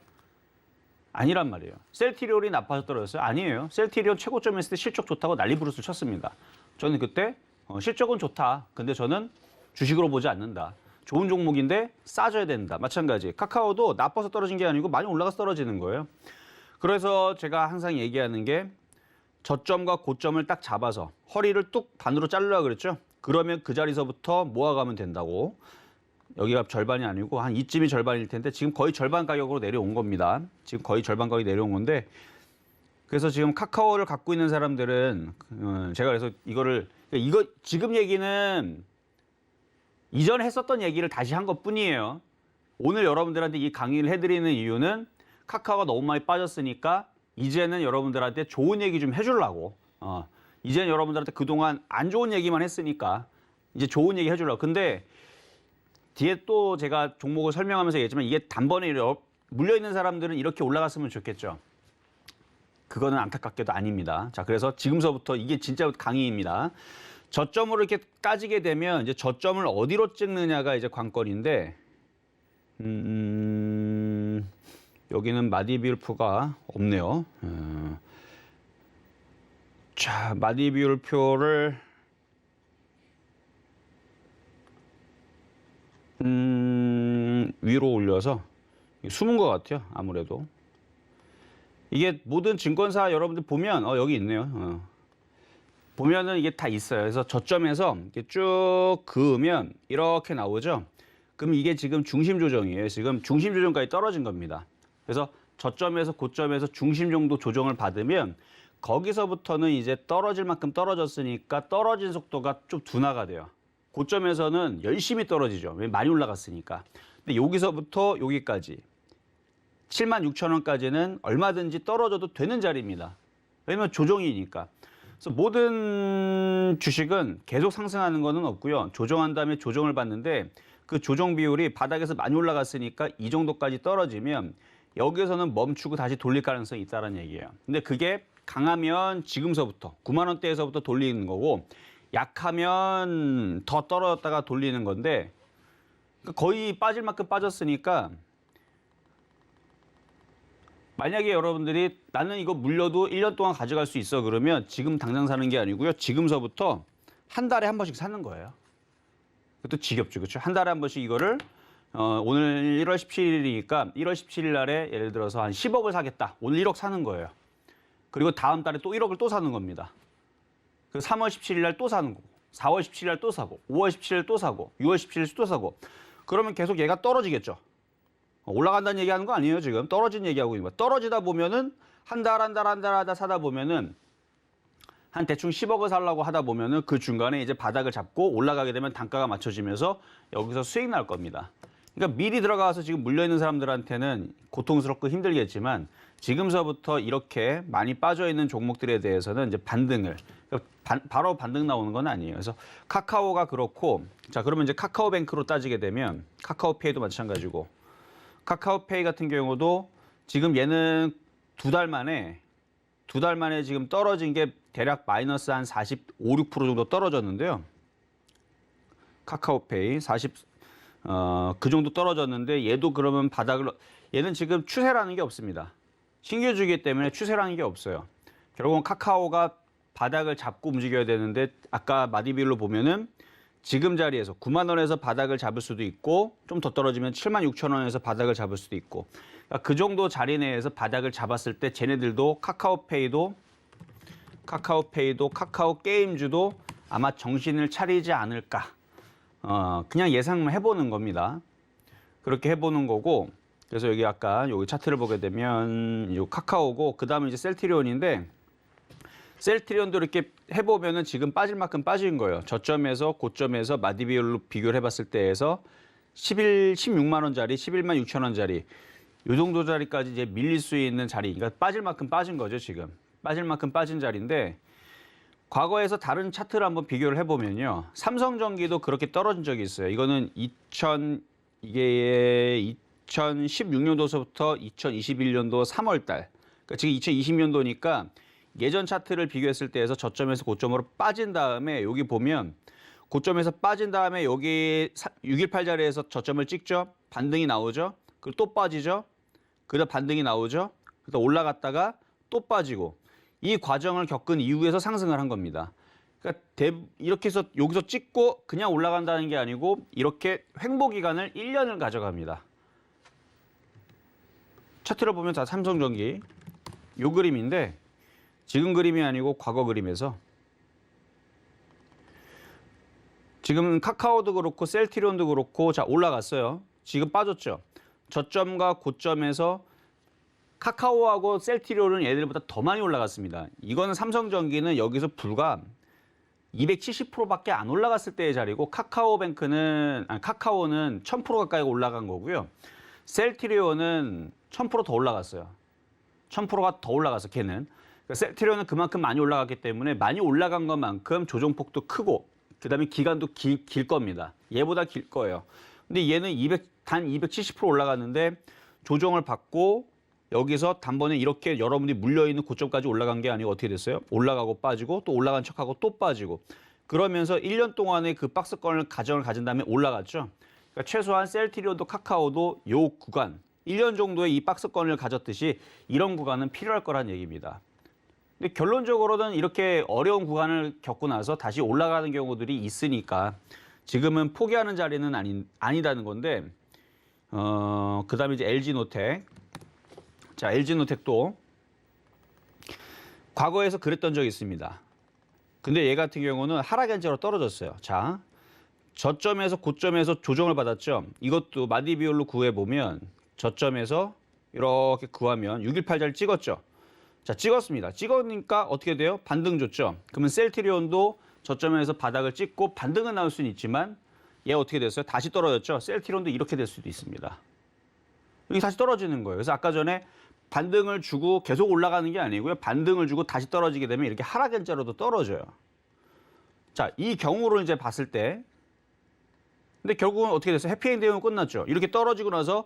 아니란 말이에요. 셀트리온이 나빠서 떨어졌어요? 아니에요. 셀트리온 최고점에 있을 때 실적 좋다고 난리 부르스 쳤습니다. 저는 그때 실적은 좋다. 근데 저는 주식으로 보지 않는다. 좋은 종목인데 싸져야 된다. 마찬가지. 카카오도 나빠서 떨어진 게 아니고 많이 올라가서 떨어지는 거예요. 그래서 제가 항상 얘기하는 게 저점과 고점을 딱 잡아서 허리를 뚝 반으로 자르려고 그랬죠. 그러면 그 자리서부터 모아가면 된다고. 여기가 절반이 아니고 한 이쯤이 절반일 텐데 지금 거의 절반 가격으로 내려온 겁니다. 지금 거의 절반 가격이 내려온 건데 그래서 지금 카카오를 갖고 있는 사람들은 제가 그래서 이거 지금 얘기는 이전에 했었던 얘기를 다시 한 것뿐이에요. 오늘 여러분들한테 이 강의를 해드리는 이유는 카카오가 너무 많이 빠졌으니까 이제는 여러분들한테 좋은 얘기 좀 해주려고. 이제는 여러분들한테 그동안 안 좋은 얘기만 했으니까 이제 좋은 얘기 해주려고. 근데 뒤에 또 제가 종목을 설명하면서 얘기했지만 이게 단번에 물려있는 사람들은 이렇게 올라갔으면 좋겠죠. 그거는 안타깝게도 아닙니다. 자, 그래서 지금서부터 이게 진짜 강의입니다. 저점으로 이렇게 까지게 되면 이제 저점을 어디로 찍느냐가 이제 관건인데, 여기는 마디비율표가 없네요. 자, 마디비율표를 위로 올려서 숨은 것 같아요. 아무래도 이게 모든 증권사 여러분들 보면 여기 있네요. 보면은 이게 다 있어요. 그래서 저점에서 이렇게 쭉 그으면 이렇게 나오죠. 그럼 이게 지금 중심 조정이에요. 지금 중심 조정까지 떨어진 겁니다. 그래서 저점에서 고점에서 중심 정도 조정을 받으면 거기서부터는 이제 떨어질 만큼 떨어졌으니까 떨어진 속도가 좀 둔화가 돼요. 고점에서는 열심히 떨어지죠. 많이 올라갔으니까. 근데 여기서부터 여기까지 76,000원까지는 얼마든지 떨어져도 되는 자리입니다. 왜냐면 조정이니까. 그래서 모든 주식은 계속 상승하는 거는 없고요. 조정한 다음에 조정을 받는데 그 조정 비율이 바닥에서 많이 올라갔으니까 이 정도까지 떨어지면 여기에서는 멈추고 다시 돌릴 가능성이 있다는 얘기예요. 근데 그게 강하면 지금서부터 9만 원대에서부터 돌리는 거고 약하면 더 떨어졌다가 돌리는 건데 거의 빠질 만큼 빠졌으니까 만약에 여러분들이 나는 이거 물려도 1년 동안 가져갈 수 있어 그러면 지금 당장 사는 게 아니고요. 지금서부터 한 달에 한 번씩 사는 거예요. 그것도 지겹죠. 그렇죠? 한 달에 한 번씩 이거를 오늘 1월 17일이니까 1월 17일 날에 예를 들어서 한 10억을 사겠다. 오늘 1억 사는 거예요. 그리고 다음 달에 또 1억을 또 사는 겁니다. 그 3월 17일 날 또 사는 거고 4월 17일 날 또 사고 5월 17일 또 사고 6월 17일 또 사고 그러면 계속 얘가 떨어지겠죠. 올라간다는 얘기하는 거 아니에요. 지금 떨어진 얘기하고 있는 거야. 떨어지다 보면은 한 달 하다 사다 보면은 한 대충 10억을 살려고 하다 보면은 그 중간에 이제 바닥을 잡고 올라가게 되면 단가가 맞춰지면서 여기서 수익 날 겁니다. 그러니까 미리 들어가서 지금 물려있는 사람들한테는 고통스럽고 힘들겠지만 지금서부터 이렇게 많이 빠져있는 종목들에 대해서는 이제 반등을 바로 반등 나오는 건 아니에요. 그래서 카카오가 그렇고 자 그러면 이제 카카오뱅크로 따지게 되면 카카오페이도 마찬가지고 카카오페이 같은 경우도 지금 얘는 두 달 만에 지금 떨어진 게 대략 마이너스 한 45, 6% 정도 떨어졌는데요. 카카오페이 그 정도 떨어졌는데 얘도 그러면 바닥을 얘는 지금 추세라는 게 없습니다. 신규 주기 때문에 추세라는 게 없어요. 결국은 카카오가 바닥을 잡고 움직여야 되는데 아까 마디빌로 보면은 지금 자리에서 9만 원에서 바닥을 잡을 수도 있고 좀 더 떨어지면 7만 6천 원에서 바닥을 잡을 수도 있고 그러니까 그 정도 자리 내에서 바닥을 잡았을 때 쟤네들도 카카오페이도 카카오게임즈도 아마 정신을 차리지 않을까 그냥 예상을 해보는 겁니다. 그렇게 해보는 거고 그래서 여기 아까 여기 차트를 보게 되면 이 카카오고 그 다음에 이제 셀트리온인데 셀트리온도 이렇게 해보면은 지금 빠질 만큼 빠진 거예요. 저점에서 고점에서 마디비율로 비교를 해봤을 때에서 16만 원짜리, 11만 6천 원짜리 이 정도 자리까지 이제 밀릴 수 있는 자리, 그러니까 빠질 만큼 빠진 거죠 지금. 빠질 만큼 빠진 자리인데 과거에서 다른 차트를 한번 비교를 해보면요, 삼성전기도 그렇게 떨어진 적이 있어요. 이거는 2016년도서부터 2021년도 3월달, 그러니까 지금 2020년도니까. 예전 차트를 비교했을 때에서 저점에서 고점으로 빠진 다음에 여기 보면 고점에서 빠진 다음에 여기 618 자리에서 저점을 찍죠. 반등이 나오죠. 그리고 또 빠지죠. 그다음 반등이 나오죠. 그다음 올라갔다가 또 빠지고 이 과정을 겪은 이후에서 상승을 한 겁니다. 그러니까 이렇게 해서 여기서 찍고 그냥 올라간다는 게 아니고 이렇게 횡보 기간을 1년을 가져갑니다. 차트를 보면 다 삼성전기 요 그림인데 지금 그림이 아니고 과거 그림에서 지금 카카오도 그렇고 셀트리온도 그렇고 자 올라갔어요. 지금 빠졌죠. 저점과 고점에서 카카오하고 셀트리온은 얘들보다 더 많이 올라갔습니다. 이거는 삼성전기는 여기서 불과 270%밖에 안 올라갔을 때의 자리고 카카오는 1000% 가까이 올라간 거고요. 셀트리온은 1000% 더 올라갔어요. 1000%가 더 올라가서 걔는. 셀트리온은 그만큼 많이 올라갔기 때문에 많이 올라간 것만큼 조정폭도 크고 그다음에 기간도 길 겁니다. 얘보다 길 거예요. 근데 얘는 단 270% 올라갔는데 조정을 받고 여기서 단번에 이렇게 여러분들이 물려있는 고점까지 올라간 게 아니고 어떻게 됐어요? 올라가고 빠지고 또 올라간 척하고 또 빠지고 그러면서 1년 동안의 그 박스권을 가정을 가진 다음에 올라갔죠. 그러니까 최소한 셀트리온도 카카오도 요 구간 1년 정도의 이 박스권을 가졌듯이 이런 구간은 필요할 거란 얘기입니다. 근데 결론적으로는 이렇게 어려운 구간을 겪고 나서 다시 올라가는 경우들이 있으니까 지금은 포기하는 자리는 아니다는 건데 그다음에 이제 LG노텍. 자, LG노텍도 과거에서 그랬던 적이 있습니다. 근데 얘 같은 경우는 하락연자로 떨어졌어요. 자, 저점에서 고점에서 조정을 받았죠. 이것도 마디 비율로 구해보면 저점에서 이렇게 구하면 618자를 찍었죠. 자, 찍었습니다. 찍으니까 어떻게 돼요? 반등 줬죠. 그러면 셀트리온도 저점에서 바닥을 찍고 반등은 나올 수는 있지만 얘 어떻게 됐어요? 다시 떨어졌죠. 셀트리온도 이렇게 될 수도 있습니다. 여기 다시 떨어지는 거예요. 그래서 아까 전에 반등을 주고 계속 올라가는 게 아니고요. 반등을 주고 다시 떨어지게 되면 이렇게 하락연자로도 떨어져요. 자, 이 경우로 이제 봤을 때 근데 결국은 어떻게 됐어요? 해피엔딩은 끝났죠. 이렇게 떨어지고 나서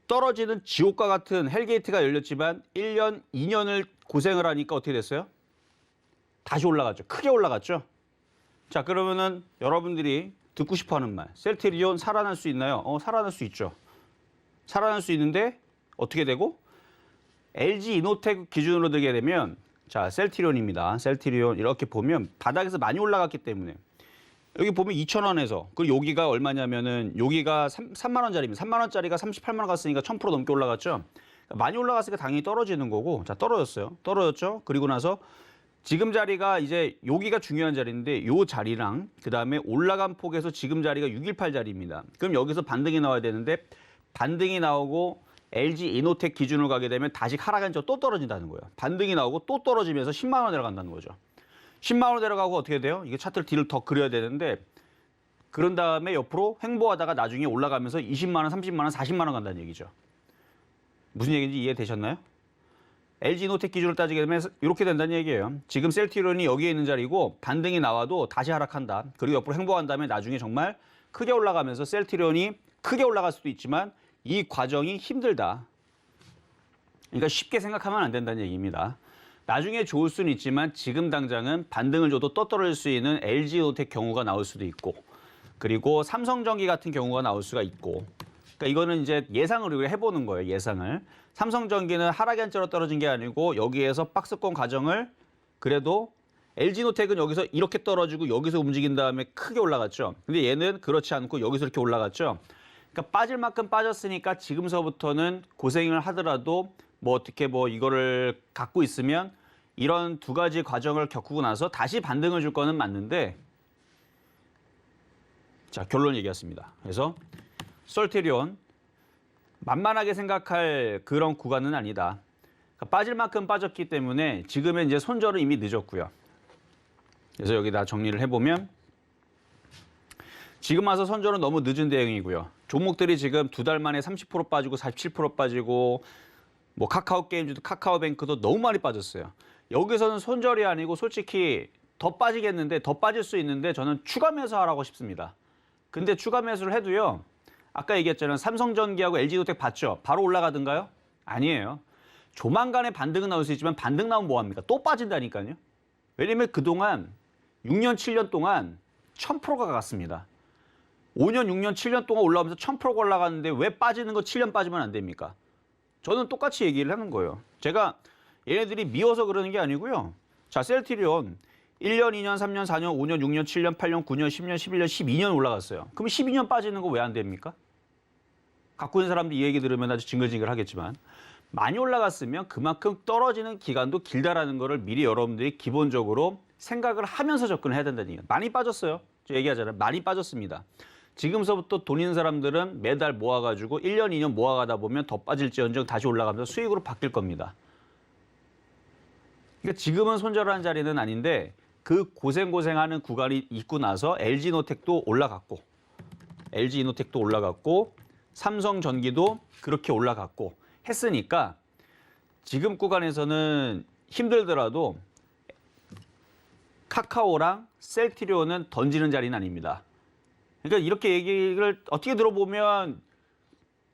떨어지는 지옥과 같은 헬게이트가 열렸지만 1년, 2년을 고생을 하니까 어떻게 됐어요? 다시 올라갔죠. 크게 올라갔죠. 자, 그러면은 여러분들이 듣고 싶어하는 말. 셀트리온 살아날 수 있나요? 살아날 수 있죠. 살아날 수 있는데 어떻게 되고? LG 이노텍 기준으로 들게 되면 자, 셀트리온입니다. 셀트리온 이렇게 보면 바닥에서 많이 올라갔기 때문에 여기 보면 2,000원에서 그리고 여기가 얼마냐면은 여기가 3만 원짜리입니다. 3만 원짜리가 38만 원 갔으니까 1,000% 넘게 올라갔죠. 많이 올라갔으니까 당연히 떨어지는 거고 자, 떨어졌어요. 떨어졌죠. 그리고 나서 지금 자리가 이제 여기가 중요한 자리인데 요 자리랑 그다음에 올라간 폭에서 지금 자리가 618 자리입니다. 그럼 여기서 반등이 나와야 되는데 반등이 나오고 LG 이노텍 기준으로 가게 되면 다시 하락한 저 또 떨어진다는 거예요. 반등이 나오고 또 떨어지면서 10만 원 내려간다는 거죠. 10만 원 내려가고 어떻게 돼요? 이게 차트를 뒤를 더 그려야 되는데 그런 다음에 옆으로 횡보하다가 나중에 올라가면서 20만 원, 30만 원, 40만 원 간다는 얘기죠. 무슨 얘기인지 이해되셨나요? LG 이노텍 기준으로 따지게 되면 이렇게 된다는 얘기예요. 지금 셀트리온이 여기에 있는 자리고 반등이 나와도 다시 하락한다. 그리고 옆으로 횡보한 다음에 나중에 정말 크게 올라가면서 셀트리온이 크게 올라갈 수도 있지만 이 과정이 힘들다. 그러니까 쉽게 생각하면 안 된다는 얘기입니다. 나중에 좋을 수는 있지만 지금 당장은 반등을 줘도 또 떨어질 수 있는 LG 이노텍 경우가 나올 수도 있고 그리고 삼성전기 같은 경우가 나올 수가 있고 그러니까 이거는 이제 예상을 우리가 해보는 거예요. 예상을. 삼성전기는 하락연자로 떨어진 게 아니고 여기에서 박스권 과정을 그래도 LG노텍은 여기서 이렇게 떨어지고 여기서 움직인 다음에 크게 올라갔죠. 근데 얘는 그렇지 않고 여기서 이렇게 올라갔죠. 그러니까 빠질 만큼 빠졌으니까 지금서부터는 고생을 하더라도 뭐 어떻게 뭐 이거를 갖고 있으면 이런 두 가지 과정을 겪고 나서 다시 반등을 줄 거는 맞는데 자, 결론 얘기했습니다. 그래서 셀트리온 만만하게 생각할 그런 구간은 아니다. 그러니까 빠질 만큼 빠졌기 때문에 지금은 이제 손절은 이미 늦었고요. 그래서 여기다 정리를 해보면 지금 와서 손절은 너무 늦은 대응이고요. 종목들이 지금 두 달 만에 30% 빠지고 47% 빠지고 뭐 카카오게임즈도 카카오뱅크도 너무 많이 빠졌어요. 여기서는 손절이 아니고 솔직히 더 빠지겠는데 더 빠질 수 있는데 저는 추가 매수하라고 싶습니다. 근데 추가 매수를 해도요. 아까 얘기했잖아요. 삼성전기하고 LG노텍 봤죠? 바로 올라가던가요? 아니에요. 조만간에 반등은 나올 수 있지만 반등 나오면 뭐합니까? 또 빠진다니까요. 왜냐면 그동안 6년, 7년 동안 1000%가 갔습니다. 5년, 6년, 7년 동안 올라오면서 1000%가 올라갔는데 왜 빠지는 거 7년 빠지면 안 됩니까? 저는 똑같이 얘기를 하는 거예요. 제가 얘네들이 미워서 그러는 게 아니고요. 자, 셀트리온 1년, 2년, 3년, 4년, 5년, 6년, 7년, 8년, 9년, 10년, 11년, 12년 올라갔어요. 그럼 12년 빠지는 거 왜 안 됩니까? 갖고 있는 사람들이 이 얘기 들으면 아주 징글징글 하겠지만 많이 올라갔으면 그만큼 떨어지는 기간도 길다라는 거를 미리 여러분들이 기본적으로 생각을 하면서 접근을 해야 된다는 얘기예요. 많이 빠졌어요. 저 얘기하잖아요. 많이 빠졌습니다. 지금서부터 돈 있는 사람들은 매달 모아가지고 1년, 2년 모아가다 보면 더 빠질지언정 다시 올라가면서 수익으로 바뀔 겁니다. 그러니까 지금은 손절하는 자리는 아닌데 그 고생하는 구간이 있고 나서 LG노텍도 올라갔고 LG이노텍도 올라갔고 삼성전기도 그렇게 올라갔고 했으니까 지금 구간에서는 힘들더라도 카카오랑 셀트리온은 던지는 자리는 아닙니다. 그러니까 이렇게 얘기를 어떻게 들어보면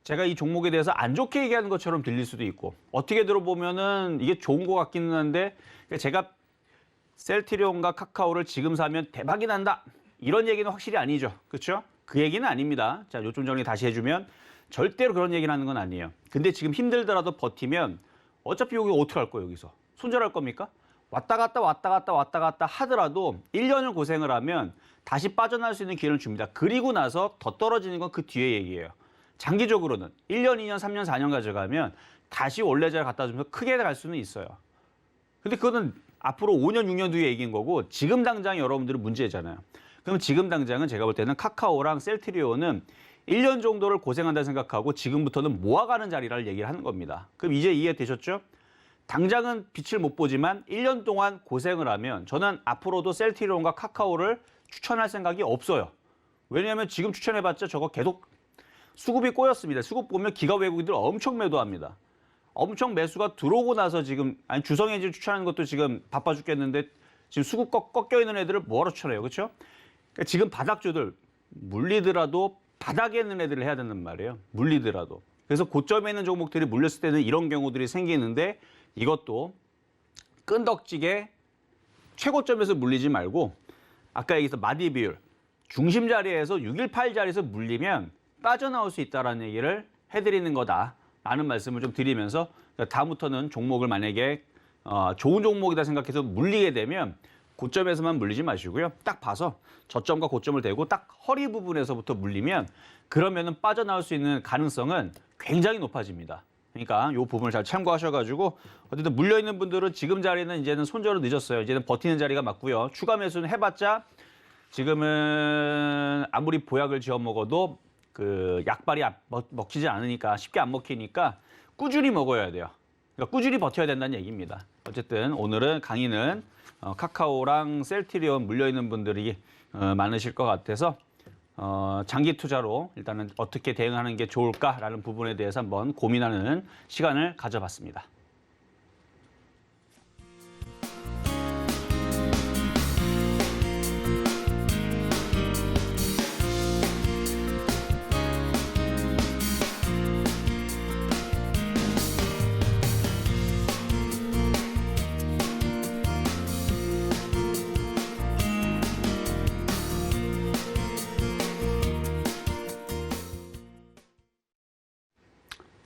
제가 이 종목에 대해서 안 좋게 얘기하는 것처럼 들릴 수도 있고 어떻게 들어보면은 이게 좋은 것 같기는 한데 제가 셀트리온과 카카오를 지금 사면 대박이 난다 이런 얘기는 확실히 아니죠. 그렇죠? 그 얘기는 아닙니다. 자, 요점 정리 다시 해주면 절대로 그런 얘기를 하는 건 아니에요. 근데 지금 힘들더라도 버티면 어차피 여기 어떻게 할 거예요, 여기서? 손절할 겁니까? 왔다 갔다 하더라도 1년을 고생을 하면 다시 빠져나올 수 있는 기회를 줍니다. 그리고 나서 더 떨어지는 건 그 뒤에 얘기예요. 장기적으로는 1년, 2년, 3년, 4년 가져가면 다시 원래 자리 갖다 주면서 크게 갈 수는 있어요. 근데 그거는 앞으로 5년, 6년 뒤에 얘기인 거고 지금 당장 여러분들은 문제잖아요. 그럼 지금 당장은 제가 볼 때는 카카오랑 셀트리온은 1년 정도를 고생한다 생각하고 지금부터는 모아가는 자리를 얘기를 하는 겁니다. 그럼 이제 이해되셨죠? 당장은 빛을 못 보지만 1년 동안 고생을 하면 저는 앞으로도 셀트리온과 카카오를 추천할 생각이 없어요. 왜냐하면 지금 추천해봤자 저거 계속 수급이 꼬였습니다. 수급 보면 기가 외국인들 엄청 매도합니다. 엄청 매수가 들어오고 나서 지금 아니 주성엔진 추천하는 것도 지금 바빠 죽겠는데 지금 수급 꺾여 있는 애들을 뭐하러 추천해요, 그렇죠? 그러니까 지금 바닥주들 물리더라도 바닥에 있는 애들을 해야 된단 말이에요. 물리더라도. 그래서 고점에 있는 종목들이 물렸을 때는 이런 경우들이 생기는데 이것도 끈덕지게 최고점에서 물리지 말고 아까 얘기했던 마디 비율 중심 자리에서 618 자리에서 물리면 빠져나올 수 있다는 얘기를 해드리는 거다라는 말씀을 좀 드리면서 다음부터는 종목을 만약에 좋은 종목이다 생각해서 물리게 되면 고점에서만 물리지 마시고요. 딱 봐서 저점과 고점을 대고 딱 허리 부분에서부터 물리면 그러면은 빠져나올 수 있는 가능성은 굉장히 높아집니다. 그러니까 이 부분을 잘 참고하셔가지고 어쨌든 물려있는 분들은 지금 자리는 이제는 손절은 늦었어요. 이제는 버티는 자리가 맞고요. 추가 매수는 해봤자 지금은 아무리 보약을 지어 먹어도 그 약발이 먹히지 않으니까 쉽게 안 먹히니까 꾸준히 먹어야 돼요. 그러니까 꾸준히 버텨야 된다는 얘기입니다. 어쨌든 오늘은 강의는 카카오랑 셀트리온 물려있는 분들이 많으실 것 같아서 장기 투자로 일단은 어떻게 대응하는 게 좋을까라는 부분에 대해서 한번 고민하는 시간을 가져봤습니다.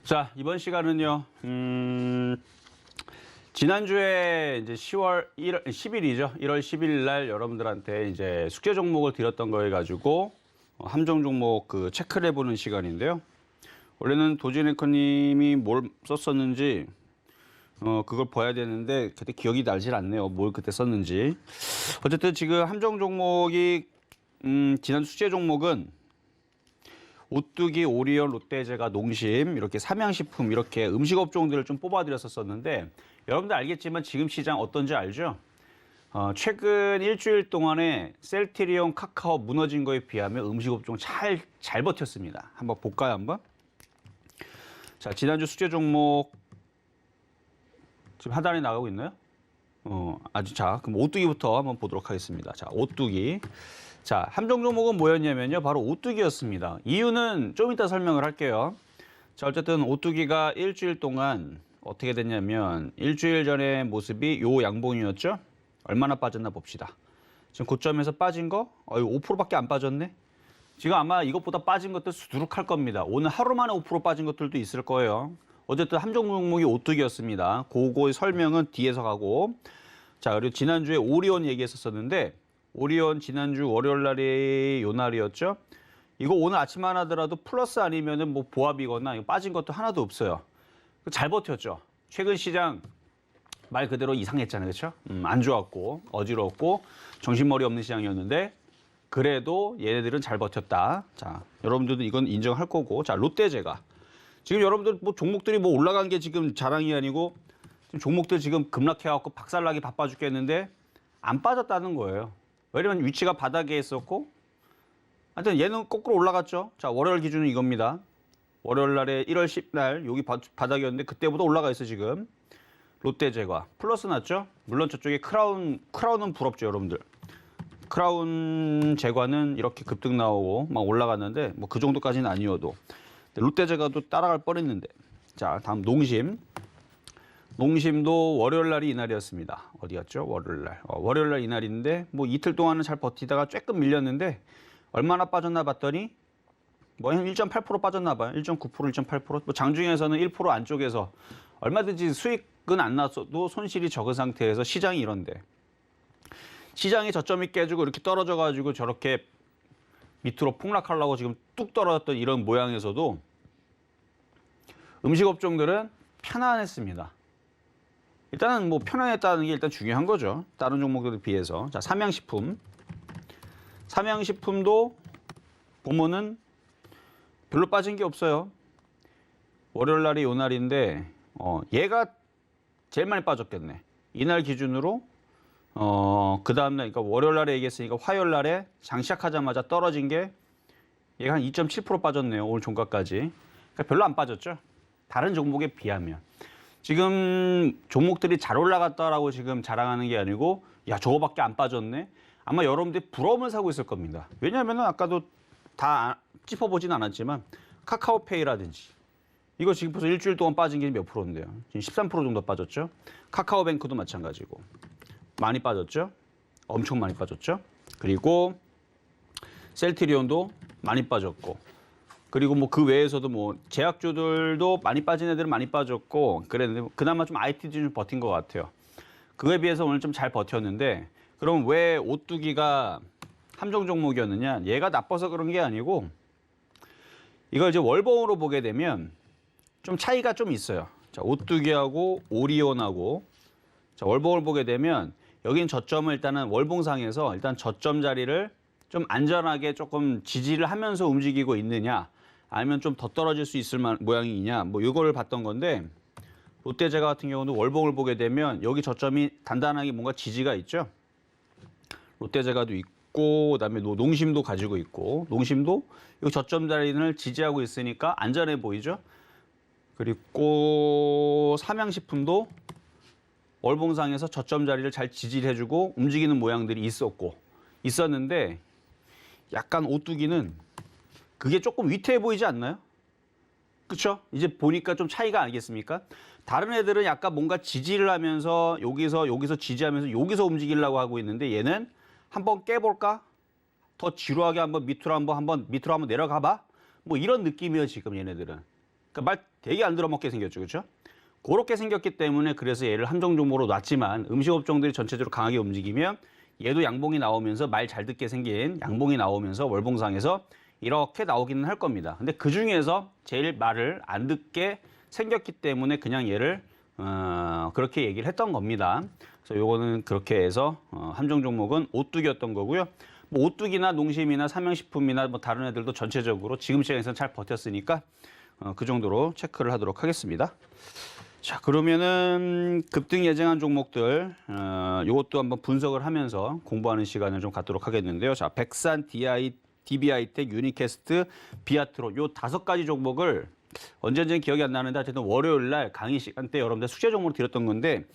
자, 이번 시간은요. 지난주에 이제 10일이죠. 1월 10일 날 여러분들한테 이제 숙제 종목을 드렸던 거에 가지고 함정 종목 그 체크를 해보는 시간인데요. 원래는 도진에커님이 뭘 썼었는지 그걸 봐야 되는데 그때 기억이 나질 않네요. 뭘 그때 썼는지. 어쨌든 지금 함정 종목이 지난 숙제 종목은 오뚜기, 오리온, 롯데제과, 농심 이렇게 삼양식품 이렇게 음식업종들을 좀 뽑아드렸었는데 여러분들 알겠지만 지금 시장 어떤지 알죠? 최근 일주일 동안에 셀트리온, 카카오 무너진 거에 비하면 음식업종 잘 버텼습니다. 한번 볼까요, 한번? 자, 지난주 숙제 종목 지금 하단에 나가고 있나요? 자, 그럼 오뚜기부터 한번 보도록 하겠습니다. 자, 오뚜기. 자, 함정 종목은 뭐였냐면요. 바로 오뚜기였습니다. 이유는 좀 이따 설명을 할게요. 자, 어쨌든 오뚜기가 일주일 동안 어떻게 됐냐면 일주일 전의 모습이 요 양봉이었죠. 얼마나 빠졌나 봅시다. 지금 고점에서 빠진 거 5%밖에 안 빠졌네. 지금 아마 이것보다 빠진 것들 수두룩할 겁니다. 오늘 하루 만에 5% 빠진 것들도 있을 거예요. 어쨌든 함정 종목이 오뚜기였습니다. 그거의 설명은 뒤에서 가고. 자, 그리고 지난주에 오리온 얘기했었는데 오리온 지난주 월요일 날이 요 날이었죠. 이거 오늘 아침만 하더라도 플러스 아니면은 뭐 보합이거나 빠진 것도 하나도 없어요. 잘 버텼죠. 최근 시장 말 그대로 이상했잖아요, 그렇죠? 안 좋았고 어지러웠고 정신머리 없는 시장이었는데 그래도 얘네들은 잘 버텼다. 자, 여러분들도 이건 인정할 거고. 자, 롯데제과 지금 여러분들 뭐 종목들이 뭐 올라간 게 지금 자랑이 아니고 지금 종목들 지금 급락해갖고 박살나기 바빠 죽겠는데 안 빠졌다는 거예요. 왜냐면 위치가 바닥에 있었고 하여튼 얘는 거꾸로 올라갔죠. 자, 월요일 기준은 이겁니다. 월요일 날에 1월 10날 여기 바닥이었는데 그때보다 올라가 있어 지금. 롯데제과 플러스 났죠. 물론 저쪽에 크라운은 부럽죠, 여러분들. 크라운 제과는 이렇게 급등 나오고 막 올라갔는데 뭐 그 정도까지는 아니어도 롯데제과도 따라갈 뻔했는데. 자, 다음 농심. 농심도 월요일 날이 이날이었습니다. 어디였죠? 월요일 날. 월요일 날 이날인데 뭐 이틀 동안은 잘 버티다가 조금 밀렸는데 얼마나 빠졌나 봤더니 뭐 한 1.8% 빠졌나 봐요. 1.9%, 1.8%. 뭐 장중에서는 1% 안쪽에서 얼마든지 수익은 안 났어도 손실이 적은 상태에서 시장이 이런데 시장의 저점이 깨지고 이렇게 떨어져 가지고 저렇게 밑으로 폭락하려고 지금 뚝 떨어졌던 이런 모양에서도 음식업종들은 편안했습니다. 일단은 뭐 편안했다는 게 일단 중요한 거죠. 다른 종목들에 비해서. 자, 삼양식품. 삼양식품도 보면은 별로 빠진 게 없어요. 월요일 날이 요 날인데 얘가 제일 많이 빠졌겠네. 이날 기준으로 그 다음날 그러니까 월요일 날에 얘기했으니까 화요일 날에 장 시작하자마자 떨어진 게 얘가 한 2.7% 빠졌네요. 오늘 종가까지. 그러니까 별로 안 빠졌죠. 다른 종목에 비하면. 지금 종목들이 잘 올라갔다라고 지금 자랑하는 게 아니고 야 저거밖에 안 빠졌네. 아마 여러분들이 부러움을 사고 있을 겁니다. 왜냐하면 아까도 다 짚어보진 않았지만 카카오페이라든지 이거 지금 벌써 일주일 동안 빠진 게 몇 프로인데요. 지금 13% 정도 빠졌죠. 카카오뱅크도 마찬가지고 많이 빠졌죠. 엄청 많이 빠졌죠. 그리고 셀트리온도 많이 빠졌고 그리고 뭐 그 외에서도 뭐 제약주들도 많이 빠진 애들은 많이 빠졌고 그랬는데 그나마 좀 IT도 좀 버틴 것 같아요. 그거에 비해서 오늘 좀 잘 버텼는데 그럼 왜 오뚜기가 함정 종목이었느냐? 얘가 나빠서 그런 게 아니고 이걸 이제 월봉으로 보게 되면 좀 차이가 좀 있어요. 자, 오뚜기하고 오리온하고 자, 월봉을 보게 되면 여긴 저점을 일단은 월봉상에서 일단 저점 자리를 좀 안전하게 조금 지지를 하면서 움직이고 있느냐 아니면 좀 더 떨어질 수 있을 모양이냐 뭐 이거를 봤던 건데 롯데제과 같은 경우도 월봉을 보게 되면 여기 저점이 단단하게 뭔가 지지가 있죠. 롯데제과도 있고 그다음에 농심도 가지고 있고 농심도 이 저점 자리를 지지하고 있으니까 안전해 보이죠. 그리고 삼양식품도 월봉상에서 저점 자리를 잘 지지를 해주고 움직이는 모양들이 있었는데 약간 오뚜기는 그게 조금 위태해 보이지 않나요? 그렇죠? 이제 보니까 좀 차이가 아니겠습니까? 다른 애들은 약간 뭔가 지지를 하면서 여기서 지지하면서 여기서 움직이려고 하고 있는데 얘는 한번 깨볼까? 더 지루하게 한번 밑으로 한번 내려가 봐? 뭐 이런 느낌이에요 지금 얘네들은. 그러니까 말 되게 안 들어먹게 생겼죠, 그렇죠? 그렇게 생겼기 때문에 그래서 얘를 함정 종목으로 놨지만 음식업종들이 전체적으로 강하게 움직이면 얘도 양봉이 나오면서 말 잘 듣게 생긴 양봉이 나오면서 월봉상에서 이렇게 나오기는 할 겁니다. 근데 그 중에서 제일 말을 안 듣게 생겼기 때문에 그냥 얘를 그렇게 얘기를 했던 겁니다. 그래서 요거는 그렇게 해서 함정 종목은 오뚜기였던 거고요. 뭐 오뚜기나 농심이나 삼양식품이나 뭐 다른 애들도 전체적으로 지금 시장에서는 잘 버텼으니까 그 정도로 체크를 하도록 하겠습니다. 자, 그러면은 급등 예정한 종목들 이것도 한번 분석을 하면서 공부하는 시간을 좀 갖도록 하겠는데요. 자, 백산, DBI텍, 유니캐스트, 비아트론 요 5가지 종목을 언제인지 기억이 안 나는데 하여튼 월요일 날 강의 시간 때 여러분들 숙제 종목으로 드렸던 건데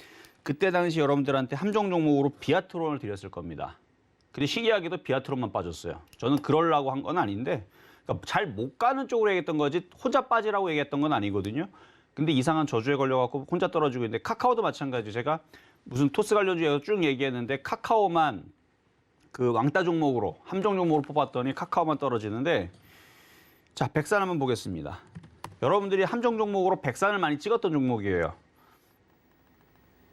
그때 당시 여러분들한테 함정 종목으로 비아트론을 드렸을 겁니다. 근데 신기하게도 비아트론만 빠졌어요. 저는 그러려고 한 건 아닌데 그러니까 잘 못 가는 쪽으로 얘기했던 거지 혼자 빠지라고 얘기했던 건 아니거든요. 근데 이상한 저주에 걸려갖고 혼자 떨어지고 있는데 카카오도 마찬가지. 제가 무슨 토스 관련주에서 쭉 얘기했는데 카카오만 그 왕따 종목으로 함정 종목으로 뽑았더니 카카오만 떨어지는데 자 백산 한번 보겠습니다. 여러분들이 함정 종목으로 백산을 많이 찍었던 종목이에요.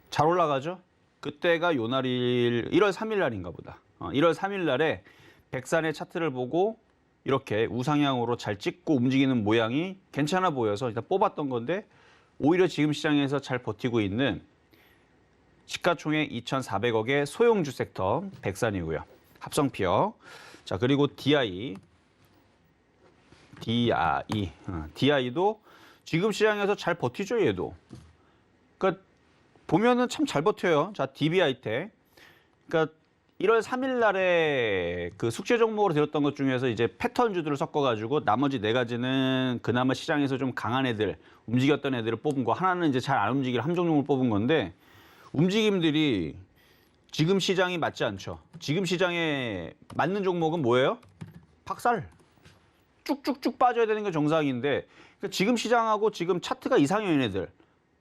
잘 올라가죠? 그때가 요 날이 1월 3일 날인가 보다. 1월 3일 날에 백산의 차트를 보고 이렇게 우상향으로 잘 찍고 움직이는 모양이 괜찮아 보여서 일단 뽑았던 건데 오히려 지금 시장에서 잘 버티고 있는 시가총액 2,400억의 소형주 섹터 백산이고요. 합성피어. 자, 그리고 DI도 지금 시장에서 잘 버티죠, 얘도. 그러니까 보면은 참 잘 버텨요. 자, DBI텍. 그러니까 1월 3일 날에 그 숙제 종목으로 들었던 것 중에서 이제 패턴주들을 섞어가지고 나머지 4가지는 그나마 시장에서 좀 강한 애들, 움직였던 애들을 뽑은 거, 하나는 이제 잘 안 움직일 함정종을 뽑은 건데 움직임들이 지금 시장이 맞지 않죠. 지금 시장에 맞는 종목은 뭐예요? 박살. 쭉쭉쭉 빠져야 되는 게 정상인데 그러니까 지금 시장하고 지금 차트가 이상형인 애들.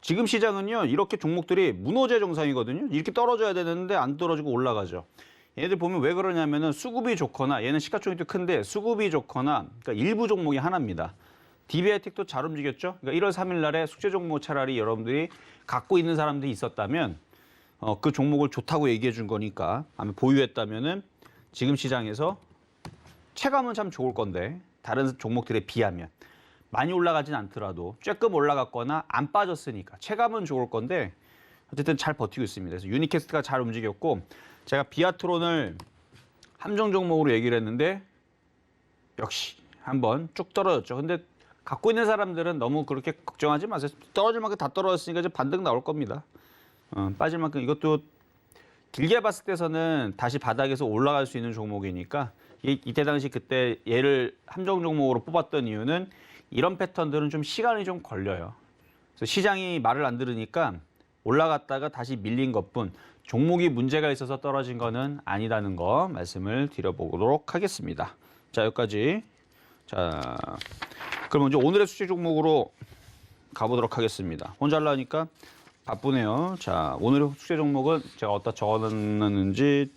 지금 시장은요 이렇게 종목들이 무너져 정상이거든요. 이렇게 떨어져야 되는데 안 떨어지고 올라가죠. 얘들 보면 왜 그러냐면은 수급이 좋거나 얘는 시가총액도 큰데 수급이 좋거나 그러니까 일부 종목이 하나입니다. DBI텍도 잘 움직였죠. 그러니까 1월 3일 날에 숙제 종목 차라리 여러분들이 갖고 있는 사람들이 있었다면 그 종목을 좋다고 얘기해 준 거니까 아마 보유했다면은 지금 시장에서 체감은 참 좋을 건데 다른 종목들에 비하면 많이 올라가진 않더라도 조금 올라갔거나 안 빠졌으니까 체감은 좋을 건데 어쨌든 잘 버티고 있습니다. 그래서 유니캐스트가 잘 움직였고 제가 비아트론을 함정 종목으로 얘기를 했는데 역시 한번 쭉 떨어졌죠. 근데 갖고 있는 사람들은 너무 그렇게 걱정하지 마세요. 떨어질 만큼 다 떨어졌으니까 이제 반등 나올 겁니다. 빠질 만큼 이것도 길게 봤을 때서는 다시 바닥에서 올라갈 수 있는 종목이니까 이때 당시 그때 얘를 함정 종목으로 뽑았던 이유는 이런 패턴들은 좀 시간이 좀 걸려요. 그래서 시장이 말을 안 들으니까 올라갔다가 다시 밀린 것뿐 종목이 문제가 있어서 떨어진 거는 아니라는 거 말씀을 드려보도록 하겠습니다. 자, 여기까지. 자, 그럼 이제 오늘의 수치 종목으로 가보도록 하겠습니다. 혼자 하려니까 바쁘네요. 자, 오늘의 수치 종목은 제가 어디다 적어놨는지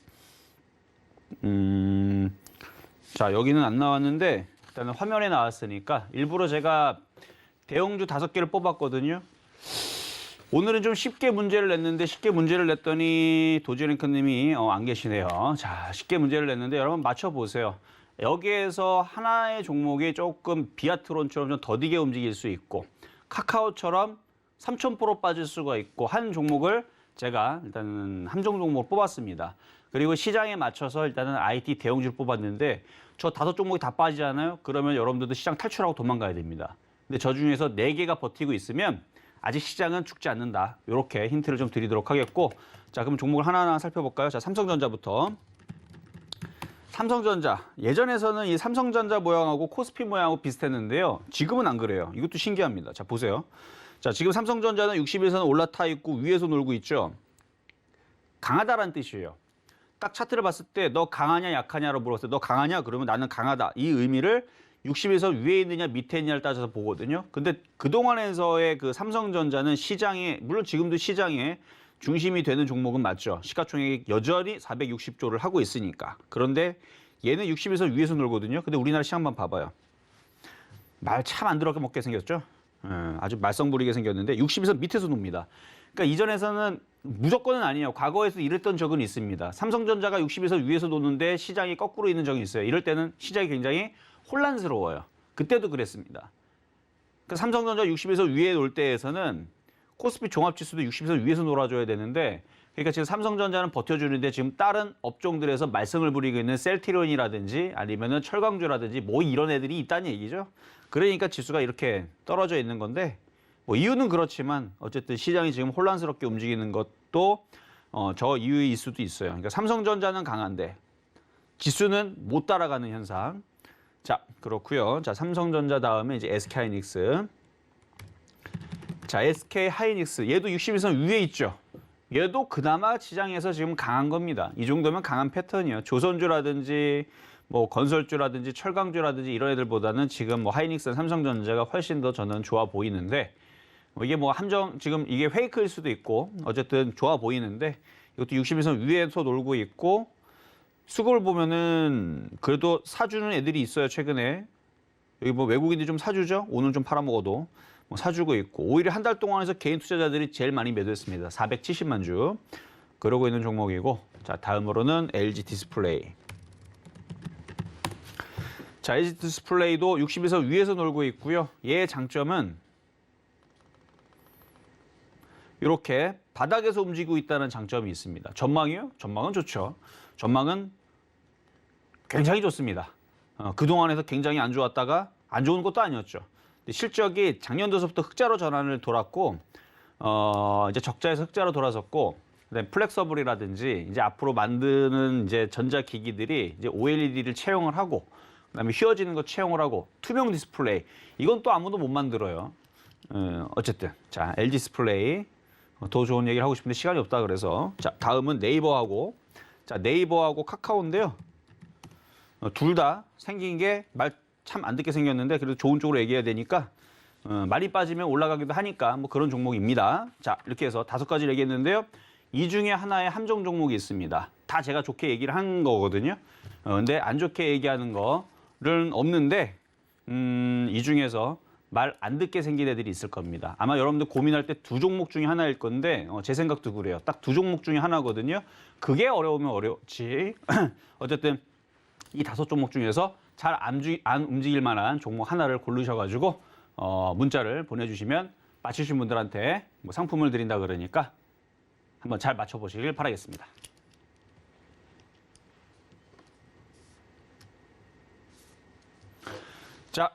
자, 여기는 안 나왔는데 일단은 화면에 나왔으니까 일부러 제가 대형주 5개를 뽑았거든요. 오늘은 좀 쉽게 문제를 냈는데 쉽게 문제를 냈더니 도지랭크님이 안 계시네요. 자, 쉽게 문제를 냈는데 여러분 맞춰보세요. 여기에서 하나의 종목이 조금 비아트론처럼 좀 더디게 움직일 수 있고 카카오처럼 3000% 빠질 수가 있고 한 종목을 제가 일단은 함정 종목을 뽑았습니다. 그리고 시장에 맞춰서 일단은 IT 대형주를 뽑았는데 저 5종목이 다 빠지잖아요. 그러면 여러분들도 시장 탈출하고 도망가야 됩니다. 근데 저 중에서 4개가 버티고 있으면 아직 시장은 죽지 않는다. 이렇게 힌트를 좀 드리도록 하겠고 자, 그럼 종목을 하나하나 살펴볼까요? 자, 삼성전자부터. 삼성전자. 예전에서는 이 삼성전자 모양하고 코스피 모양하고 비슷했는데요. 지금은 안 그래요. 이것도 신기합니다. 자, 보세요. 자, 지금 삼성전자는 60에서는 올라타 있고 위에서 놀고 있죠. 강하다라는 뜻이에요. 딱 차트를 봤을 때 너 강하냐 약하냐로 물었을 때 너 강하냐? 그러면 나는 강하다. 이 의미를 60에서 위에 있느냐 밑에 있느냐를 따져서 보거든요. 근데 그동안에서의 그 삼성전자는 시장에 물론 지금도 시장에 중심이 되는 종목은 맞죠. 시가총액이 여전히 460조를 하고 있으니까. 그런데 얘는 60에서 위에서 놀거든요. 근데 우리나라 시장만 봐봐요. 말 참 안 들어게 먹게 생겼죠. 아주 말썽 부리게 생겼는데 60에서 밑에서 놉니다. 그러니까 이전에서는 무조건은 아니에요. 과거에서 이랬던 적은 있습니다. 삼성전자가 60에서 위에서 노는데 시장이 거꾸로 있는 적이 있어요. 이럴 때는 시장이 굉장히 혼란스러워요. 그때도 그랬습니다. 그러니까 삼성전자 60에서 위에 놀 때에서는 코스피 종합지수도 60에서 위에서 놀아줘야 되는데 그러니까 지금 삼성전자는 버텨주는데 지금 다른 업종들에서 말썽을 부리고 있는 셀트리온이라든지 아니면은 철강주라든지 뭐 이런 애들이 있다는 얘기죠. 그러니까 지수가 이렇게 떨어져 있는 건데 뭐 이유는 그렇지만 어쨌든 시장이 지금 혼란스럽게 움직이는 것도 저 이유일 수도 있어요. 그러니까 삼성전자는 강한데 지수는 못 따라가는 현상. 자, 그렇고요. 자, 삼성전자 다음에 이제 SK하이닉스. 자, SK하이닉스 얘도 60에서 위에 있죠. 얘도 그나마 시장에서 지금 강한 겁니다. 이 정도면 강한 패턴이에요. 조선주라든지 뭐 건설주라든지 철강주라든지 이런 애들보다는 지금 뭐 하이닉스, 삼성전자가 훨씬 더 저는 좋아 보이는데 이게 뭐 함정 지금 이게 페이크일 수도 있고 어쨌든 좋아 보이는데 이것도 60에서 위에서 놀고 있고 수급을 보면은 그래도 사주는 애들이 있어요. 최근에 여기 뭐 외국인들이 좀 사주죠. 오늘 좀 팔아먹어도 뭐 사주고 있고 오히려 한 달 동안에서 개인 투자자들이 제일 많이 매도했습니다. 470만 주 그러고 있는 종목이고 자, 다음으로는 LG 디스플레이. 자, LG 디스플레이도 60에서 위에서 놀고 있고요. 얘의 장점은 이렇게 바닥에서 움직이고 있다는 장점이 있습니다. 전망이요? 전망은 좋죠. 전망은 굉장히 좋습니다. 그동안에서 굉장히 안 좋았다가 안 좋은 것도 아니었죠. 근데 실적이 작년도서부터 흑자로 전환을 돌았고 이제 적자에서 흑자로 돌아섰고 그다음에 플렉서블이라든지 이제 앞으로 만드는 이제 전자기기들이 이제 OLED를 채용을 하고 그다음에 휘어지는 거 채용을 하고 투명 디스플레이 이건 또 아무도 못 만들어요. 어쨌든 자, LG 디스플레이 더 좋은 얘기를 하고 싶은데 시간이 없다 그래서 자, 다음은 네이버하고 자, 네이버하고 카카오인데요. 둘 다 생긴 게 말 참 안 듣게 생겼는데 그래도 좋은 쪽으로 얘기해야 되니까 많이 빠지면 올라가기도 하니까 뭐 그런 종목입니다. 자, 이렇게 해서 5가지를 얘기했는데요. 이 중에 하나의 함정 종목이 있습니다. 다 제가 좋게 얘기를 한 거거든요. 근데 안 좋게 얘기하는 거는 없는데 이 중에서 말 안 듣게 생긴 애들이 있을 겁니다. 아마 여러분들 고민할 때 2종목 중에 하나일 건데 제 생각도 그래요. 딱 2종목 중에 하나거든요. 그게 어려우면 어렵지. 어쨌든 이 5종목 중에서 잘 안 움직일 만한 종목 하나를 고르셔가지고 문자를 보내주시면 맞추신 분들한테 뭐 상품을 드린다 그러니까 한번 잘 맞춰보시길 바라겠습니다. 자,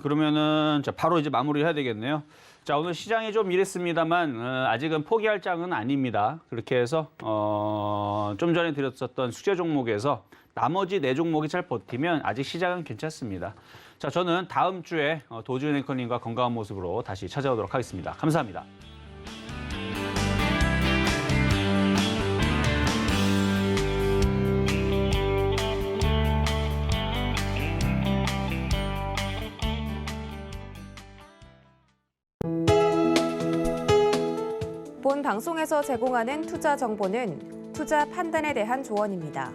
그러면은 바로 이제 마무리해야 되겠네요. 자, 오늘 시장이 좀 이랬습니다만 아직은 포기할 장은 아닙니다. 그렇게 해서 좀 전에 드렸었던 숙제 종목에서 나머지 4종목이 잘 버티면 아직 시장은 괜찮습니다. 자, 저는 다음 주에 도준 앵커님과 건강한 모습으로 다시 찾아오도록 하겠습니다. 감사합니다. 본 방송에서 제공하는 투자 정보는 투자 판단에 대한 조언입니다.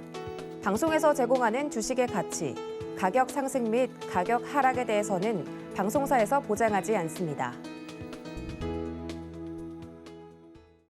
방송에서 제공하는 주식의 가치, 가격 상승 및 가격 하락에 대해서는 방송사에서 보장하지 않습니다.